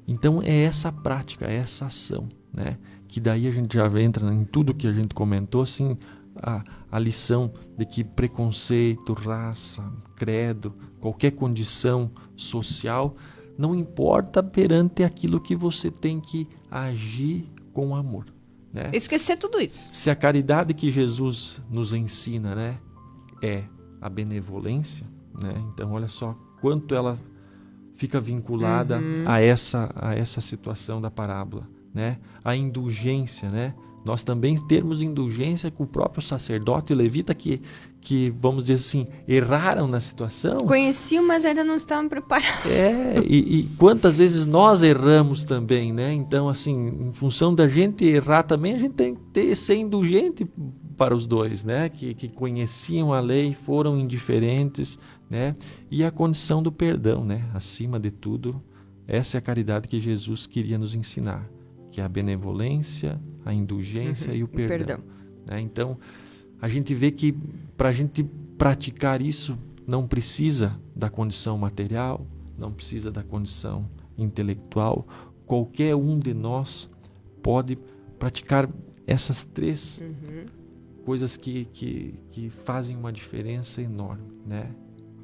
Então é essa prática, é essa ação, né? Que daí a gente já entra em tudo que a gente comentou, assim, a lição de que preconceito, raça, credo, qualquer condição social, não importa perante aquilo que você tem que agir com amor, né? Esquecer tudo isso. Se a caridade que Jesus nos ensina, né, é a benevolência, né? Então olha só quanto ela fica vinculada a essa situação da parábola, né? A indulgência, né? Nós também termos indulgência com o próprio sacerdote e levita que vamos dizer assim, erraram na situação. Conheciam, mas ainda não estavam preparados. E quantas vezes nós erramos também, né? Então, assim, em função da gente errar também, a gente tem que ser indulgente para os dois, né? Que conheciam a lei, foram indiferentes, né? E a condição do perdão, né? Acima de tudo, essa é a caridade que Jesus queria nos ensinar, que é a benevolência, a indulgência e o perdão. Né? Então, a gente vê que para a gente praticar isso, não precisa da condição material, não precisa da condição intelectual. Qualquer um de nós pode praticar essas três coisas que fazem uma diferença enorme, né?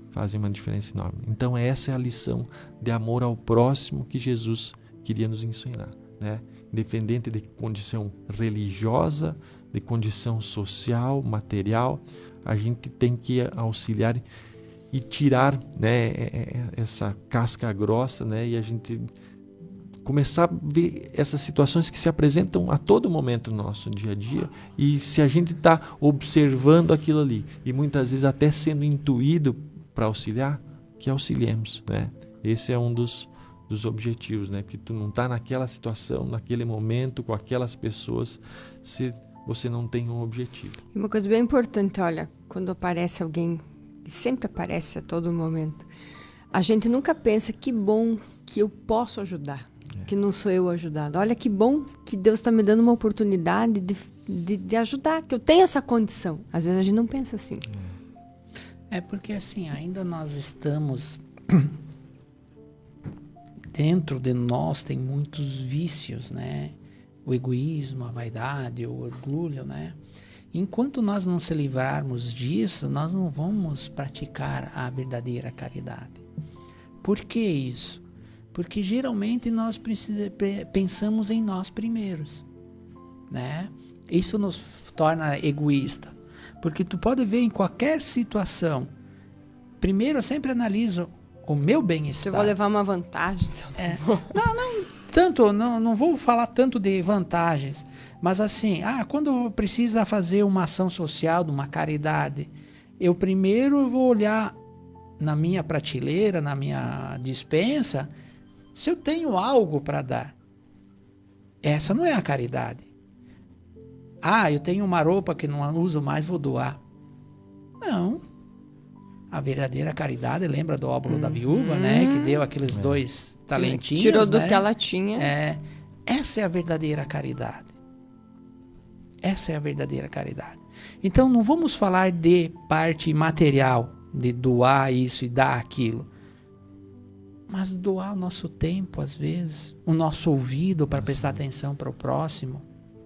Fazem uma diferença enorme. Então, essa é a lição de amor ao próximo que Jesus queria nos ensinar, né? Independente de condição religiosa, de condição social, material, a gente tem que auxiliar e tirar, né, essa casca grossa, né, e a gente começar a ver essas situações que se apresentam a todo momento no nosso dia a dia, e se a gente está observando aquilo ali e muitas vezes até sendo intuído para auxiliar, que auxiliemos, né? Esse é um dos objetivos, né? Que tu não está naquela situação, naquele momento, com aquelas pessoas, se você não tem um objetivo. Uma coisa bem importante, olha, quando aparece alguém, que sempre aparece a todo momento, a gente nunca pensa que bom que eu posso ajudar, que não sou eu ajudado. Olha que bom que Deus está me dando uma oportunidade de ajudar, que eu tenho essa condição. Às vezes a gente não pensa assim. É porque assim, ainda nós estamos... Dentro de nós tem muitos vícios, né? O egoísmo, a vaidade, o orgulho, né? Enquanto nós não se livrarmos disso, nós não vamos praticar a verdadeira caridade. Por que isso? Porque geralmente nós pensamos em nós primeiros, né? Isso nos torna egoísta. Porque tu pode ver em qualquer situação. Primeiro eu sempre analiso o meu bem-estar. Eu vou levar uma vantagem. Não vou falar tanto de vantagens, mas assim, quando precisa fazer uma ação social, de uma caridade, eu primeiro vou olhar na minha prateleira, na minha despensa, se eu tenho algo para dar. Essa não é a caridade. Eu tenho uma roupa que não uso mais, vou doar. Não. A verdadeira caridade, lembra do óbolo da viúva, né? Que deu aqueles 2 talentinhos, tirou do né? que ela tinha. Essa é a verdadeira caridade. Essa é a verdadeira caridade. Então, não vamos falar de parte material, de doar isso e dar aquilo. Mas doar o nosso tempo, às vezes, o nosso ouvido para prestar atenção para o próximo,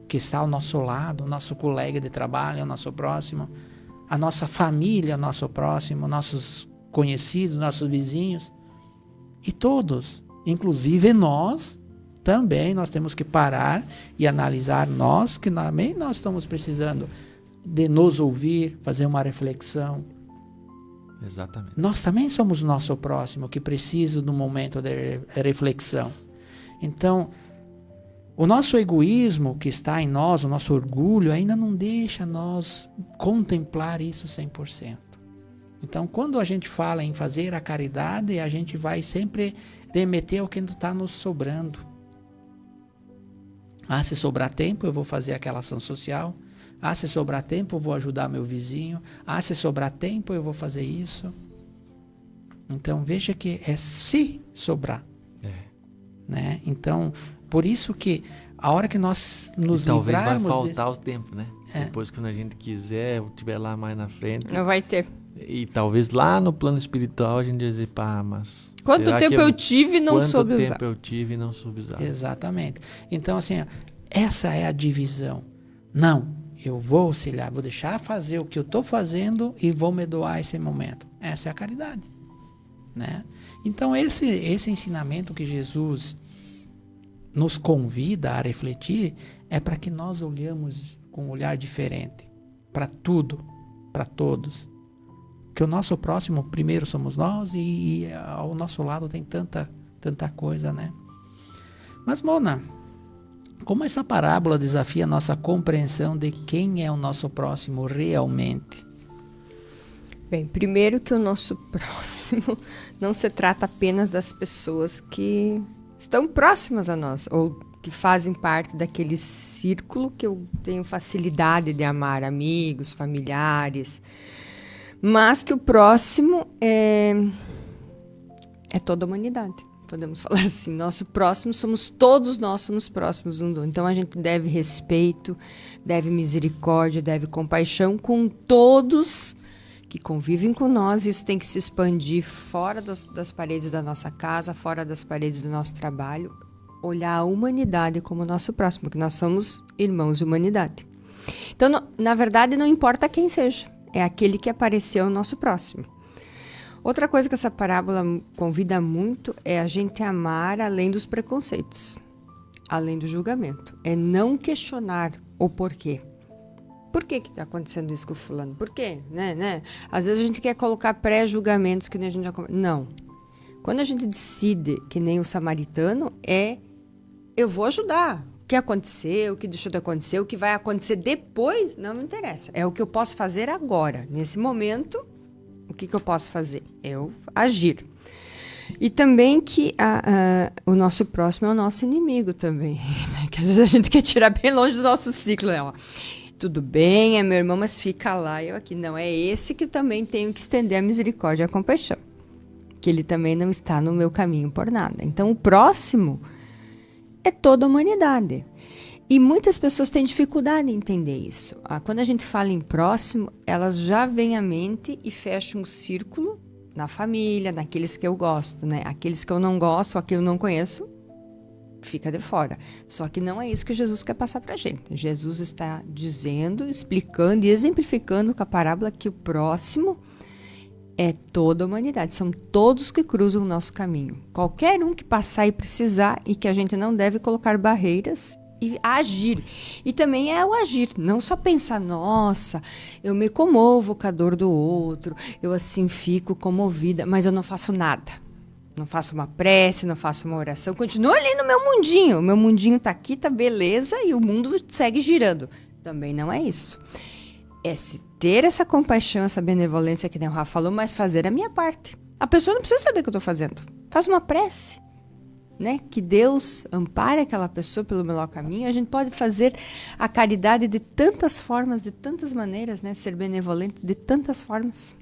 que está ao nosso lado, o nosso colega de trabalho, o nosso próximo, a nossa família, o nosso próximo, nossos conhecidos, nossos vizinhos. E todos, inclusive nós, também nós temos que parar e analisar nós, que também nós estamos precisando de nos ouvir, fazer uma reflexão. Exatamente. Nós também somos o nosso próximo, que precisa de um momento de reflexão. Então, o nosso egoísmo que está em nós, o nosso orgulho, ainda não deixa nós contemplar isso 100%. Então, quando a gente fala em fazer a caridade, a gente vai sempre remeter ao que está nos sobrando. Se sobrar tempo, eu vou fazer aquela ação social. Se sobrar tempo, eu vou ajudar meu vizinho. Se sobrar tempo, eu vou fazer isso. Então, veja que é se sobrar. Né? Então, por isso que a hora que nós nos talvez livrarmos... vai faltar o tempo, né? Depois, quando a gente quiser, ou estiver lá mais na frente... Não vai ter. E talvez lá no plano espiritual a gente vai dizer, mas... Quanto tempo eu tive e não soube usar? Quanto tempo eu tive e não soube usar? Exatamente. Então, assim, essa é a divisão. Não, eu vou auxiliar, vou deixar fazer o que eu estou fazendo e vou me doar esse momento. Essa é a caridade. Né? Então, esse ensinamento que Jesus nos convida a refletir é para que nós olhamos com um olhar diferente para tudo, para todos. Que o nosso próximo primeiro somos nós e ao nosso lado tem tanta coisa, né? Mas, Mona, como essa parábola desafia a nossa compreensão de quem é o nosso próximo realmente? Bem, primeiro que o nosso próximo não se trata apenas das pessoas que estão próximas a nós, ou que fazem parte daquele círculo que eu tenho facilidade de amar, amigos, familiares, mas que o próximo é toda a humanidade, podemos falar assim. Nosso próximo todos nós somos próximos um do outro. Então a gente deve respeito, deve misericórdia, deve compaixão com todos que convivem com nós. Isso tem que se expandir fora das paredes da nossa casa, fora das paredes do nosso trabalho, olhar a humanidade como nosso próximo, porque nós somos irmãos de humanidade. Então, na verdade, não importa quem seja, é aquele que apareceu nosso próximo. Outra coisa que essa parábola convida muito é a gente amar além dos preconceitos, além do julgamento. É não questionar o porquê. Por que está acontecendo isso com o fulano? Por quê? Né? Às vezes a gente quer colocar pré-julgamentos que nem a gente já... Não. Quando a gente decide, que nem o samaritano, eu vou ajudar. O que aconteceu, o que deixou de acontecer, o que vai acontecer depois, não me interessa. É o que eu posso fazer agora. Nesse momento, o que eu posso fazer? Eu agir. E também que o nosso próximo é o nosso inimigo também. Né? Que às vezes a gente quer tirar bem longe do nosso ciclo. Tudo bem, é meu irmão, mas fica lá, eu aqui. Não, é esse que eu também tenho que estender a misericórdia e a compaixão. Que ele também não está no meu caminho por nada. Então, o próximo é toda a humanidade. E muitas pessoas têm dificuldade em entender isso. Quando a gente fala em próximo, elas já vêm à mente e fecham um círculo na família, naqueles que eu gosto, né? Aqueles que eu não gosto, aqueles que eu não conheço, fica de fora. Só que não é isso que Jesus quer passar pra gente. Jesus está dizendo, explicando e exemplificando com a parábola que o próximo é toda a humanidade. São todos que cruzam o nosso caminho. Qualquer um que passar e precisar, e que a gente não deve colocar barreiras e agir. E também é o agir, não só pensar, nossa, eu me comovo com a dor do outro, eu assim fico comovida, mas eu não faço nada. Não faço uma prece, não faço uma oração, continuo ali no meu mundinho. O meu mundinho tá aqui, tá beleza, e o mundo segue girando. Também não é isso. É se ter essa compaixão, essa benevolência que nem o Rafa falou, mas fazer a minha parte. A pessoa não precisa saber o que eu estou fazendo. Faz uma prece. Né? Que Deus ampare aquela pessoa pelo melhor caminho. A gente pode fazer a caridade de tantas formas, de tantas maneiras, né? Ser benevolente de tantas formas.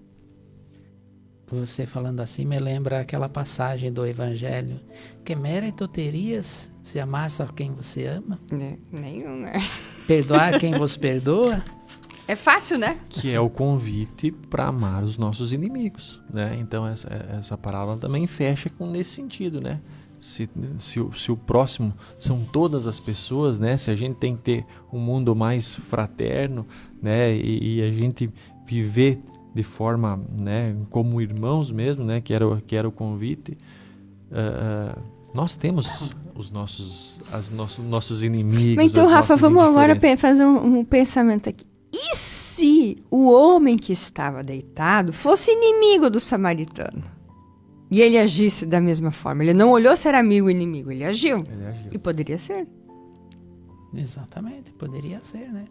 Você falando assim me lembra aquela passagem do Evangelho. Que mérito terias se amasse a quem você ama? Nenhum, né? Perdoar quem vos perdoa? É fácil, né? Que é o convite para amar os nossos inimigos, né? Então essa parábola também fecha nesse sentido, né? Se o próximo são todas as pessoas, né? Se a gente tem que ter um mundo mais fraterno, né? E a gente viver de forma, né? Como irmãos mesmo, né? Que era o convite. Nós temos os nossos inimigos. Então, Rafa, vamos agora fazer um pensamento aqui. E se o homem que estava deitado fosse inimigo do samaritano? E ele agisse da mesma forma. Ele não olhou se era amigo ou inimigo, ele agiu. E poderia ser. Exatamente, poderia ser, né?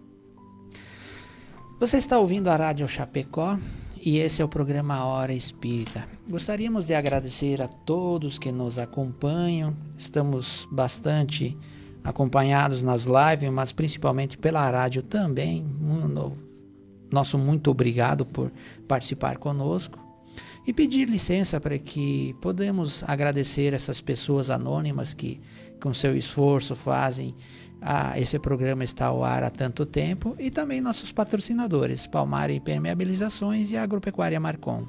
Você está ouvindo a Rádio Chapecó e esse é o programa Hora Espírita. Gostaríamos de agradecer a todos que nos acompanham. Estamos bastante acompanhados nas lives, mas principalmente pela rádio também. Nosso muito obrigado por participar conosco. E pedir licença para que podemos agradecer essas pessoas anônimas que, com seu esforço, fazem esse programa estar ao ar há tanto tempo. E também nossos patrocinadores, Palmar Impermeabilizações e Agropecuária Marcon.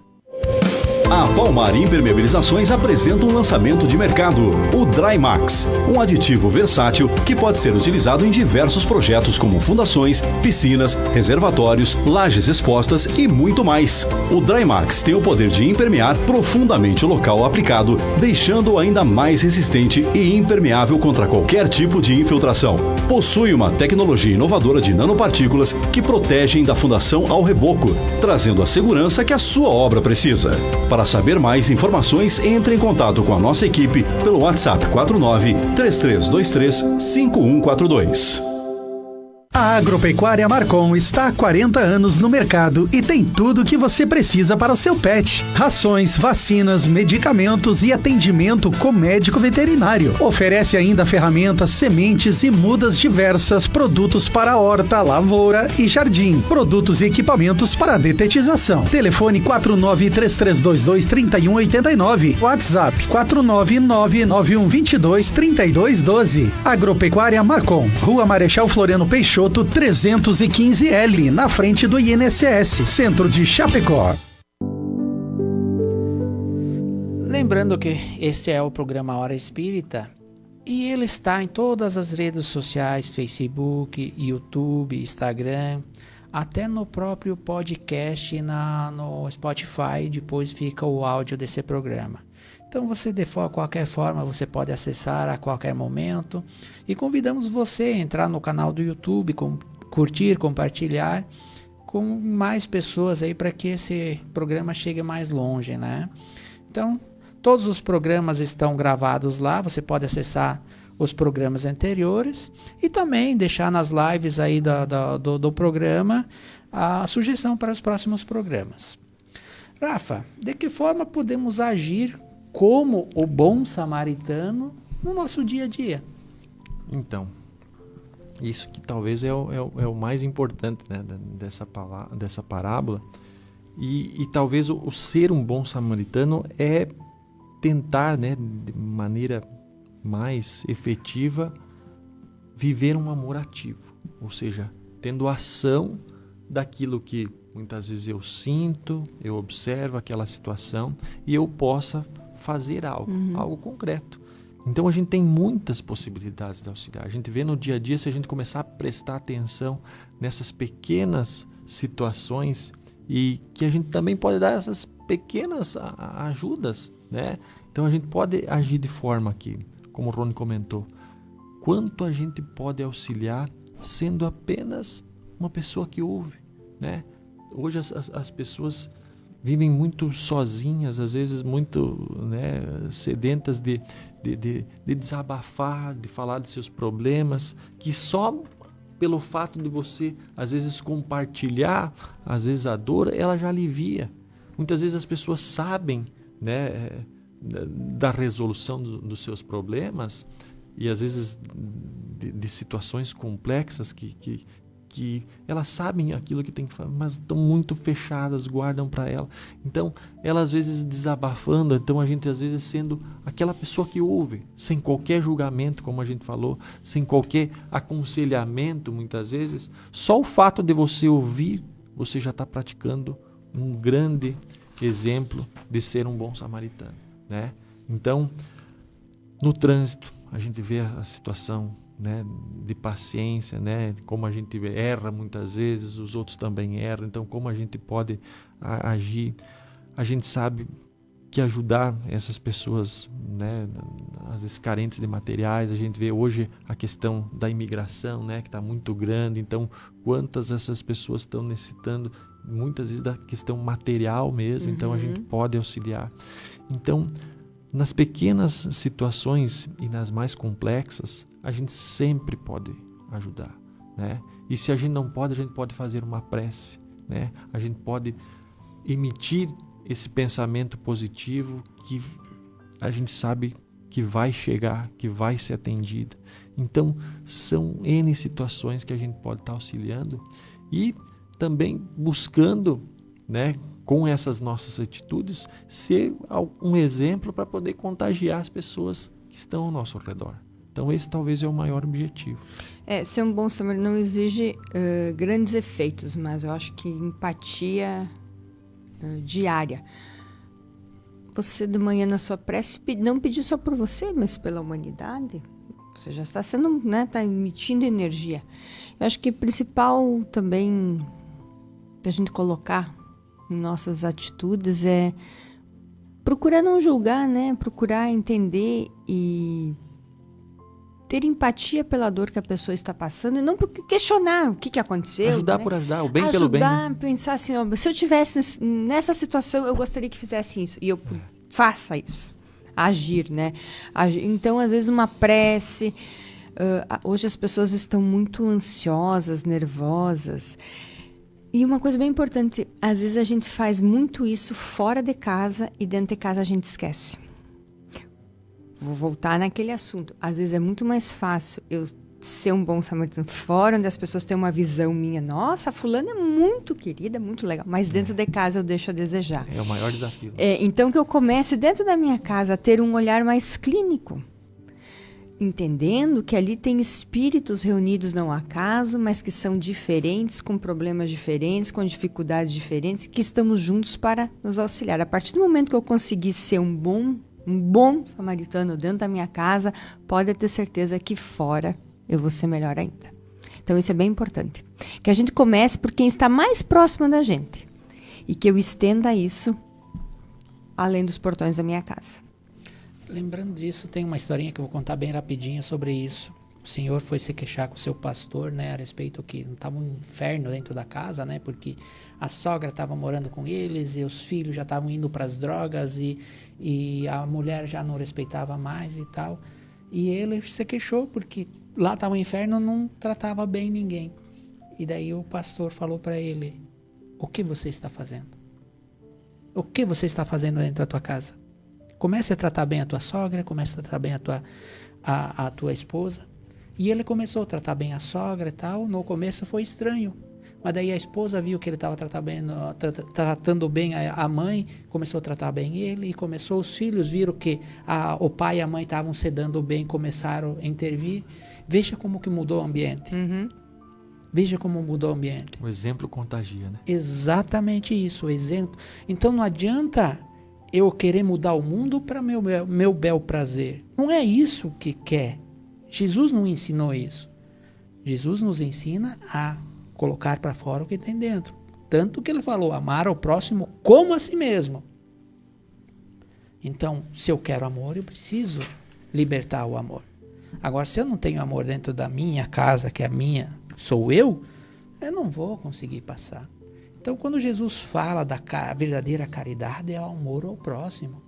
A Palmar Impermeabilizações apresenta um lançamento de mercado, o Drymax, um aditivo versátil que pode ser utilizado em diversos projetos como fundações, piscinas, reservatórios, lajes expostas e muito mais. O Drymax tem o poder de impermear profundamente o local aplicado, deixando-o ainda mais resistente e impermeável contra qualquer tipo de infiltração. Possui uma tecnologia inovadora de nanopartículas que protegem da fundação ao reboco, trazendo a segurança que a sua obra precisa. Para saber mais informações, entre em contato com a nossa equipe pelo WhatsApp 49-3323-5142. A Agropecuária Marcon está há 40 anos no mercado e tem tudo o que você precisa para o seu pet. Rações, vacinas, medicamentos e atendimento com médico veterinário. Oferece ainda ferramentas, sementes e mudas diversas, produtos para horta, lavoura e jardim. Produtos e equipamentos para detetização. Telefone 49-3322-3189. WhatsApp 499-9122-3212. Agropecuária Marcon. Rua Marechal Floriano Peixoto, 315L, na frente do INSS, Centro de Chapecó. Lembrando que este é o programa Hora Espírita e ele está em todas as redes sociais, Facebook, YouTube, Instagram, até no próprio podcast no Spotify, depois fica o áudio desse programa. Então você de qualquer forma você pode acessar a qualquer momento e convidamos você a entrar no canal do YouTube, curtir, compartilhar com mais pessoas aí para que esse programa chegue mais longe, né? Então todos os programas estão gravados lá, você pode acessar os programas anteriores e também deixar nas lives aí do programa a sugestão para os próximos programas. Rafa, de que forma podemos agir como o bom samaritano no nosso dia a dia? Então, Isso que talvez é o mais importante, né, dessa parábola. E talvez o ser um bom samaritano é tentar, né, de maneira mais efetiva, viver um amor ativo. Ou seja, tendo ação daquilo que muitas vezes eu sinto, eu observo aquela situação e eu possa fazer algo concreto. Então a gente tem muitas possibilidades de auxiliar. A gente vê no dia a dia, se a gente começar a prestar atenção nessas pequenas situações, e que a gente também pode dar essas pequenas ajudas, né? Então a gente pode agir de forma que, como o Rony comentou, quanto a gente pode auxiliar sendo apenas uma pessoa que ouve, né? Hoje as pessoas vivem muito sozinhas, às vezes muito, né, sedentas de desabafar, de falar de seus problemas, que só pelo fato de você, às vezes, compartilhar, às vezes, a dor, ela já alivia. Muitas vezes as pessoas sabem, né, da resolução dos seus problemas e, às vezes, de situações complexas que elas sabem aquilo que tem que fazer, mas estão muito fechadas, guardam para ela. Então, ela às vezes desabafando, então a gente às vezes sendo aquela pessoa que ouve, sem qualquer julgamento, como a gente falou, sem qualquer aconselhamento, muitas vezes, só o fato de você ouvir, você já está praticando um grande exemplo de ser um bom samaritano, né? Então, no trânsito, a gente vê a situação, né, de paciência, né, como a gente erra muitas vezes, os outros também erram, então como a gente pode agir. A gente sabe que ajudar essas pessoas, né, às vezes carentes de materiais, a gente vê hoje a questão da imigração, né, que está muito grande, então quantas essas pessoas estão necessitando, muitas vezes da questão material mesmo, então a gente pode auxiliar. Então, nas pequenas situações e nas mais complexas, a gente sempre pode ajudar, né? E se a gente não pode, a gente pode fazer uma prece, né? A gente pode emitir esse pensamento positivo que a gente sabe que vai chegar, que vai ser atendido. Então, são N situações que a gente pode estar auxiliando e também buscando, né, com essas nossas atitudes, ser um exemplo para poder contagiar as pessoas que estão ao nosso redor. Então esse talvez é o maior objetivo. Ser um bom samaritano não exige grandes efeitos, mas eu acho que empatia diária. Você de manhã na sua prece não pedir só por você, mas pela humanidade. Você já está sendo, né, está emitindo energia. Eu acho que o principal também da gente colocar em nossas atitudes é procurar não julgar, né? Procurar entender e ter empatia pela dor que a pessoa está passando e não questionar o que aconteceu. Ajudar, né? Por ajudar, o bem pelo bem. Ajudar, pensar assim, ó, se eu tivesse nessa situação, eu gostaria que fizesse isso. E eu faça isso. Agir, né? Então, às vezes, uma prece. Hoje as pessoas estão muito ansiosas, nervosas. E uma coisa bem importante, às vezes a gente faz muito isso fora de casa e dentro de casa a gente esquece. Vou voltar naquele assunto. Às vezes é muito mais fácil eu ser um bom samaritano fora, onde as pessoas têm uma visão minha. Nossa, a fulana é muito querida, muito legal. Mas dentro de casa eu deixo a desejar. É o maior desafio. Então que eu comece dentro da minha casa a ter um olhar mais clínico. Entendendo que ali tem espíritos reunidos não ao acaso, mas que são diferentes, com problemas diferentes, com dificuldades diferentes, que estamos juntos para nos auxiliar. A partir do momento que eu conseguir ser um bom samaritano dentro da minha casa, pode ter certeza que fora eu vou ser melhor ainda. Então isso é bem importante. Que a gente comece por quem está mais próximo da gente e que eu estenda isso além dos portões da minha casa. Lembrando disso, tem uma historinha que eu vou contar bem rapidinho sobre isso. O senhor foi se queixar com o seu pastor, né, a respeito que não estava um inferno dentro da casa, né, porque a sogra estava morando com eles e os filhos já estavam indo para as drogas e a mulher já não respeitava mais e tal. E ele se queixou porque lá estava um inferno, não tratava bem ninguém. E daí o pastor falou para ele: o que você está fazendo? O que você está fazendo dentro da tua casa? Comece a tratar bem a tua sogra, comece a tratar bem a tua esposa. E ele começou a tratar bem a sogra e tal. No começo foi estranho. Mas daí a esposa viu que ele estava tratando bem a mãe, começou a tratar bem ele, e começou, os filhos viram que o pai e a mãe estavam se dando bem, começaram a intervir. Veja como que mudou o ambiente. Veja como mudou o ambiente. O exemplo contagia, né? Exatamente isso, o exemplo. Então não adianta eu querer mudar o mundo para meu bel prazer. Não é isso que quer. Jesus não ensinou isso. Jesus nos ensina a colocar para fora o que tem dentro. Tanto que ele falou, amar ao próximo como a si mesmo. Então, se eu quero amor, eu preciso libertar o amor. Agora, se eu não tenho amor dentro da minha casa, que é a minha, sou eu não vou conseguir passar. Então, quando Jesus fala da verdadeira caridade, é o amor ao próximo.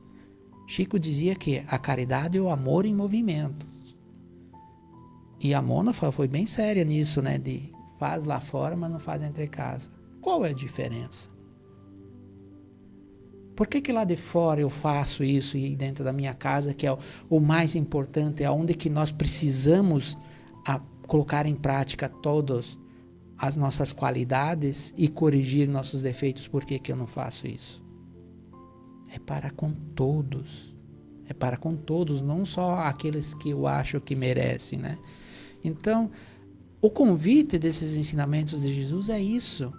Chico dizia que a caridade é o amor em movimento. E a Mona foi bem séria nisso, né? De faz lá fora, mas não faz entre casa. Qual é a diferença? Por que lá de fora eu faço isso e dentro da minha casa, que é o mais importante, é onde que nós precisamos colocar em prática todas as nossas qualidades e corrigir nossos defeitos? Por que eu não faço isso? É para com todos. É para com todos, não só aqueles que eu acho que merecem, né? Então, o convite desses ensinamentos de Jesus é isso.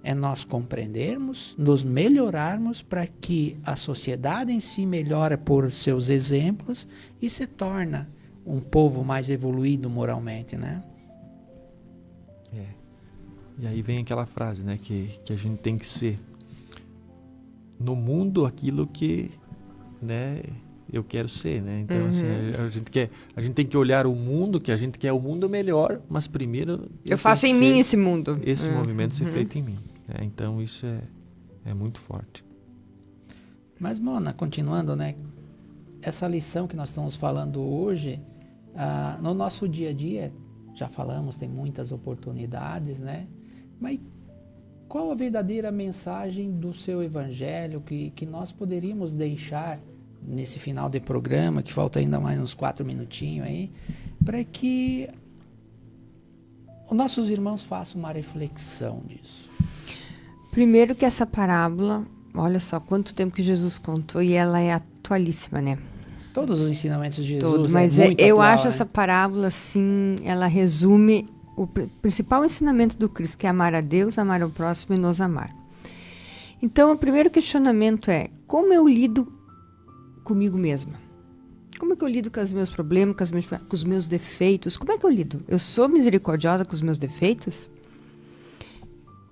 É nós compreendermos, nos melhorarmos para que a sociedade em si melhore por seus exemplos e se torna um povo mais evoluído moralmente, né? E aí vem aquela frase, né? Que a gente tem que ser no mundo aquilo que, né, eu quero ser, né? Então, assim, a gente tem que olhar o mundo, que a gente quer o mundo melhor, mas primeiro eu faço em mim esse mundo. Esse movimento ser feito em mim. Né? Então, isso é muito forte. Mas, Mona, continuando, né? Essa lição que nós estamos falando hoje, no nosso dia a dia, já falamos, tem muitas oportunidades, né? Mas qual a verdadeira mensagem do seu evangelho que nós poderíamos deixar nesse final de programa, que falta ainda mais uns 4 minutinhos aí, para que os nossos irmãos façam uma reflexão disso? Primeiro que essa parábola, olha só quanto tempo que Jesus contou, e ela é atualíssima, né? Todos os ensinamentos de Jesus Todo, mas muito eu atual, acho né? essa parábola, assim, ela resume o principal ensinamento do Cristo, que é amar a Deus, amar ao próximo e nos amar. Então, o primeiro questionamento é, como eu lido comigo mesma? Como é que eu lido com os meus problemas, com os meus defeitos? Como é que eu lido? Eu sou misericordiosa com os meus defeitos?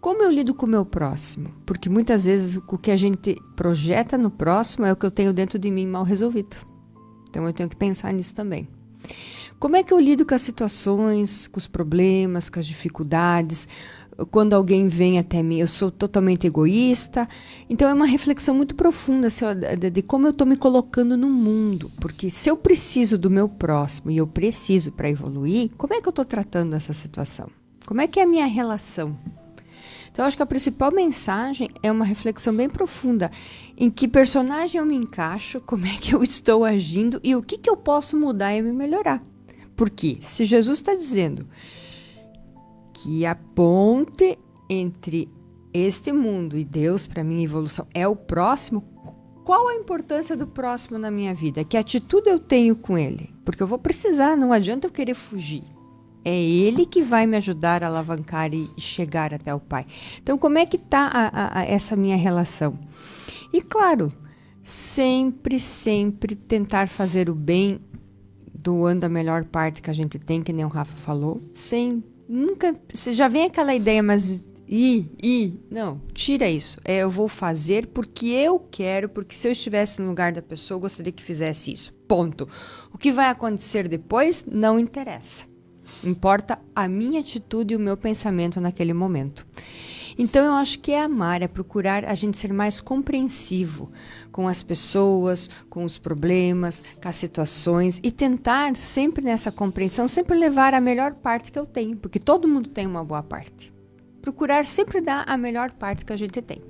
Como eu lido com o meu próximo? Porque muitas vezes o que a gente projeta no próximo é o que eu tenho dentro de mim mal resolvido. Então eu tenho que pensar nisso também. Como é que eu lido com as situações, com os problemas, com as dificuldades? Quando alguém vem até mim, eu sou totalmente egoísta. Então é uma reflexão muito profunda assim, de como eu estou me colocando no mundo. Porque se eu preciso do meu próximo e eu preciso para evoluir, como é que eu estou tratando essa situação? Como é que é a minha relação? Então, eu acho que a principal mensagem é uma reflexão bem profunda. Em que personagem eu me encaixo, como é que eu estou agindo e o que eu posso mudar e me melhorar. Porque se Jesus está dizendo que a ponte entre este mundo e Deus, para mim, a evolução, é o próximo, qual a importância do próximo na minha vida? Que atitude eu tenho com ele? Porque eu vou precisar, não adianta eu querer fugir. É ele que vai me ajudar a alavancar e chegar até o Pai. Então, como é que está essa minha relação? E, claro, sempre tentar fazer o bem, doando a melhor parte que a gente tem, que nem o Rafa falou. Nunca, você já vem aquela ideia, mas... não, tira isso. Eu vou fazer porque eu quero, porque se eu estivesse no lugar da pessoa, eu gostaria que fizesse isso. Ponto. O que vai acontecer depois não interessa. Importa a minha atitude e o meu pensamento naquele momento. Então, eu acho que amar, é procurar a gente ser mais compreensivo com as pessoas, com os problemas, com as situações e tentar sempre nessa compreensão, sempre levar a melhor parte que eu tenho, porque todo mundo tem uma boa parte. Procurar sempre dar a melhor parte que a gente tem.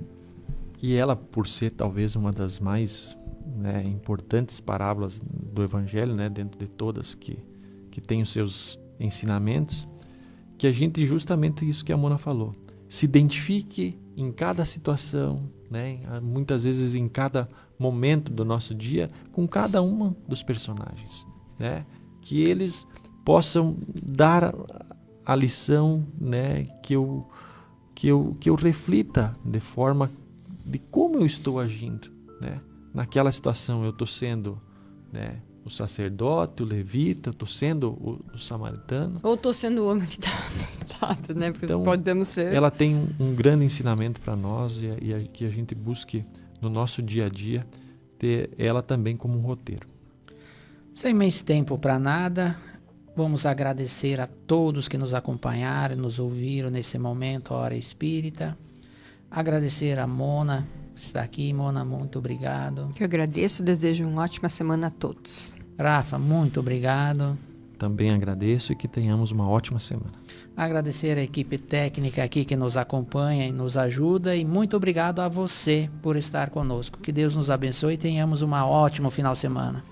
E ela, por ser talvez uma das mais, né, importantes parábolas do Evangelho, né, dentro de todas que tem os seus ensinamentos, que a gente, justamente isso que a Mona falou, se identifique em cada situação, né? Muitas vezes em cada momento do nosso dia, com cada um dos personagens, né? Que eles possam dar a lição, né? Que eu reflita de forma de como eu estou agindo, né? Naquela situação eu estou sendo, né, o sacerdote, o levita, eu estou sendo o samaritano. Ou estou sendo o homem que está deitado, né? Porque então, podemos ser. Ela tem um grande ensinamento para nós e que a gente busque no nosso dia a dia ter ela também como um roteiro. Sem mais tempo para nada, vamos agradecer a todos que nos acompanharam, nos ouviram nesse momento, a Hora Espírita. Agradecer a Mona, que está aqui. Mona, muito obrigado. Eu agradeço, desejo uma ótima semana a todos. Rafa, muito obrigado. Também agradeço e que tenhamos uma ótima semana. Agradecer a equipe técnica aqui que nos acompanha e nos ajuda, e muito obrigado a você por estar conosco. Que Deus nos abençoe e tenhamos um ótimo final de semana.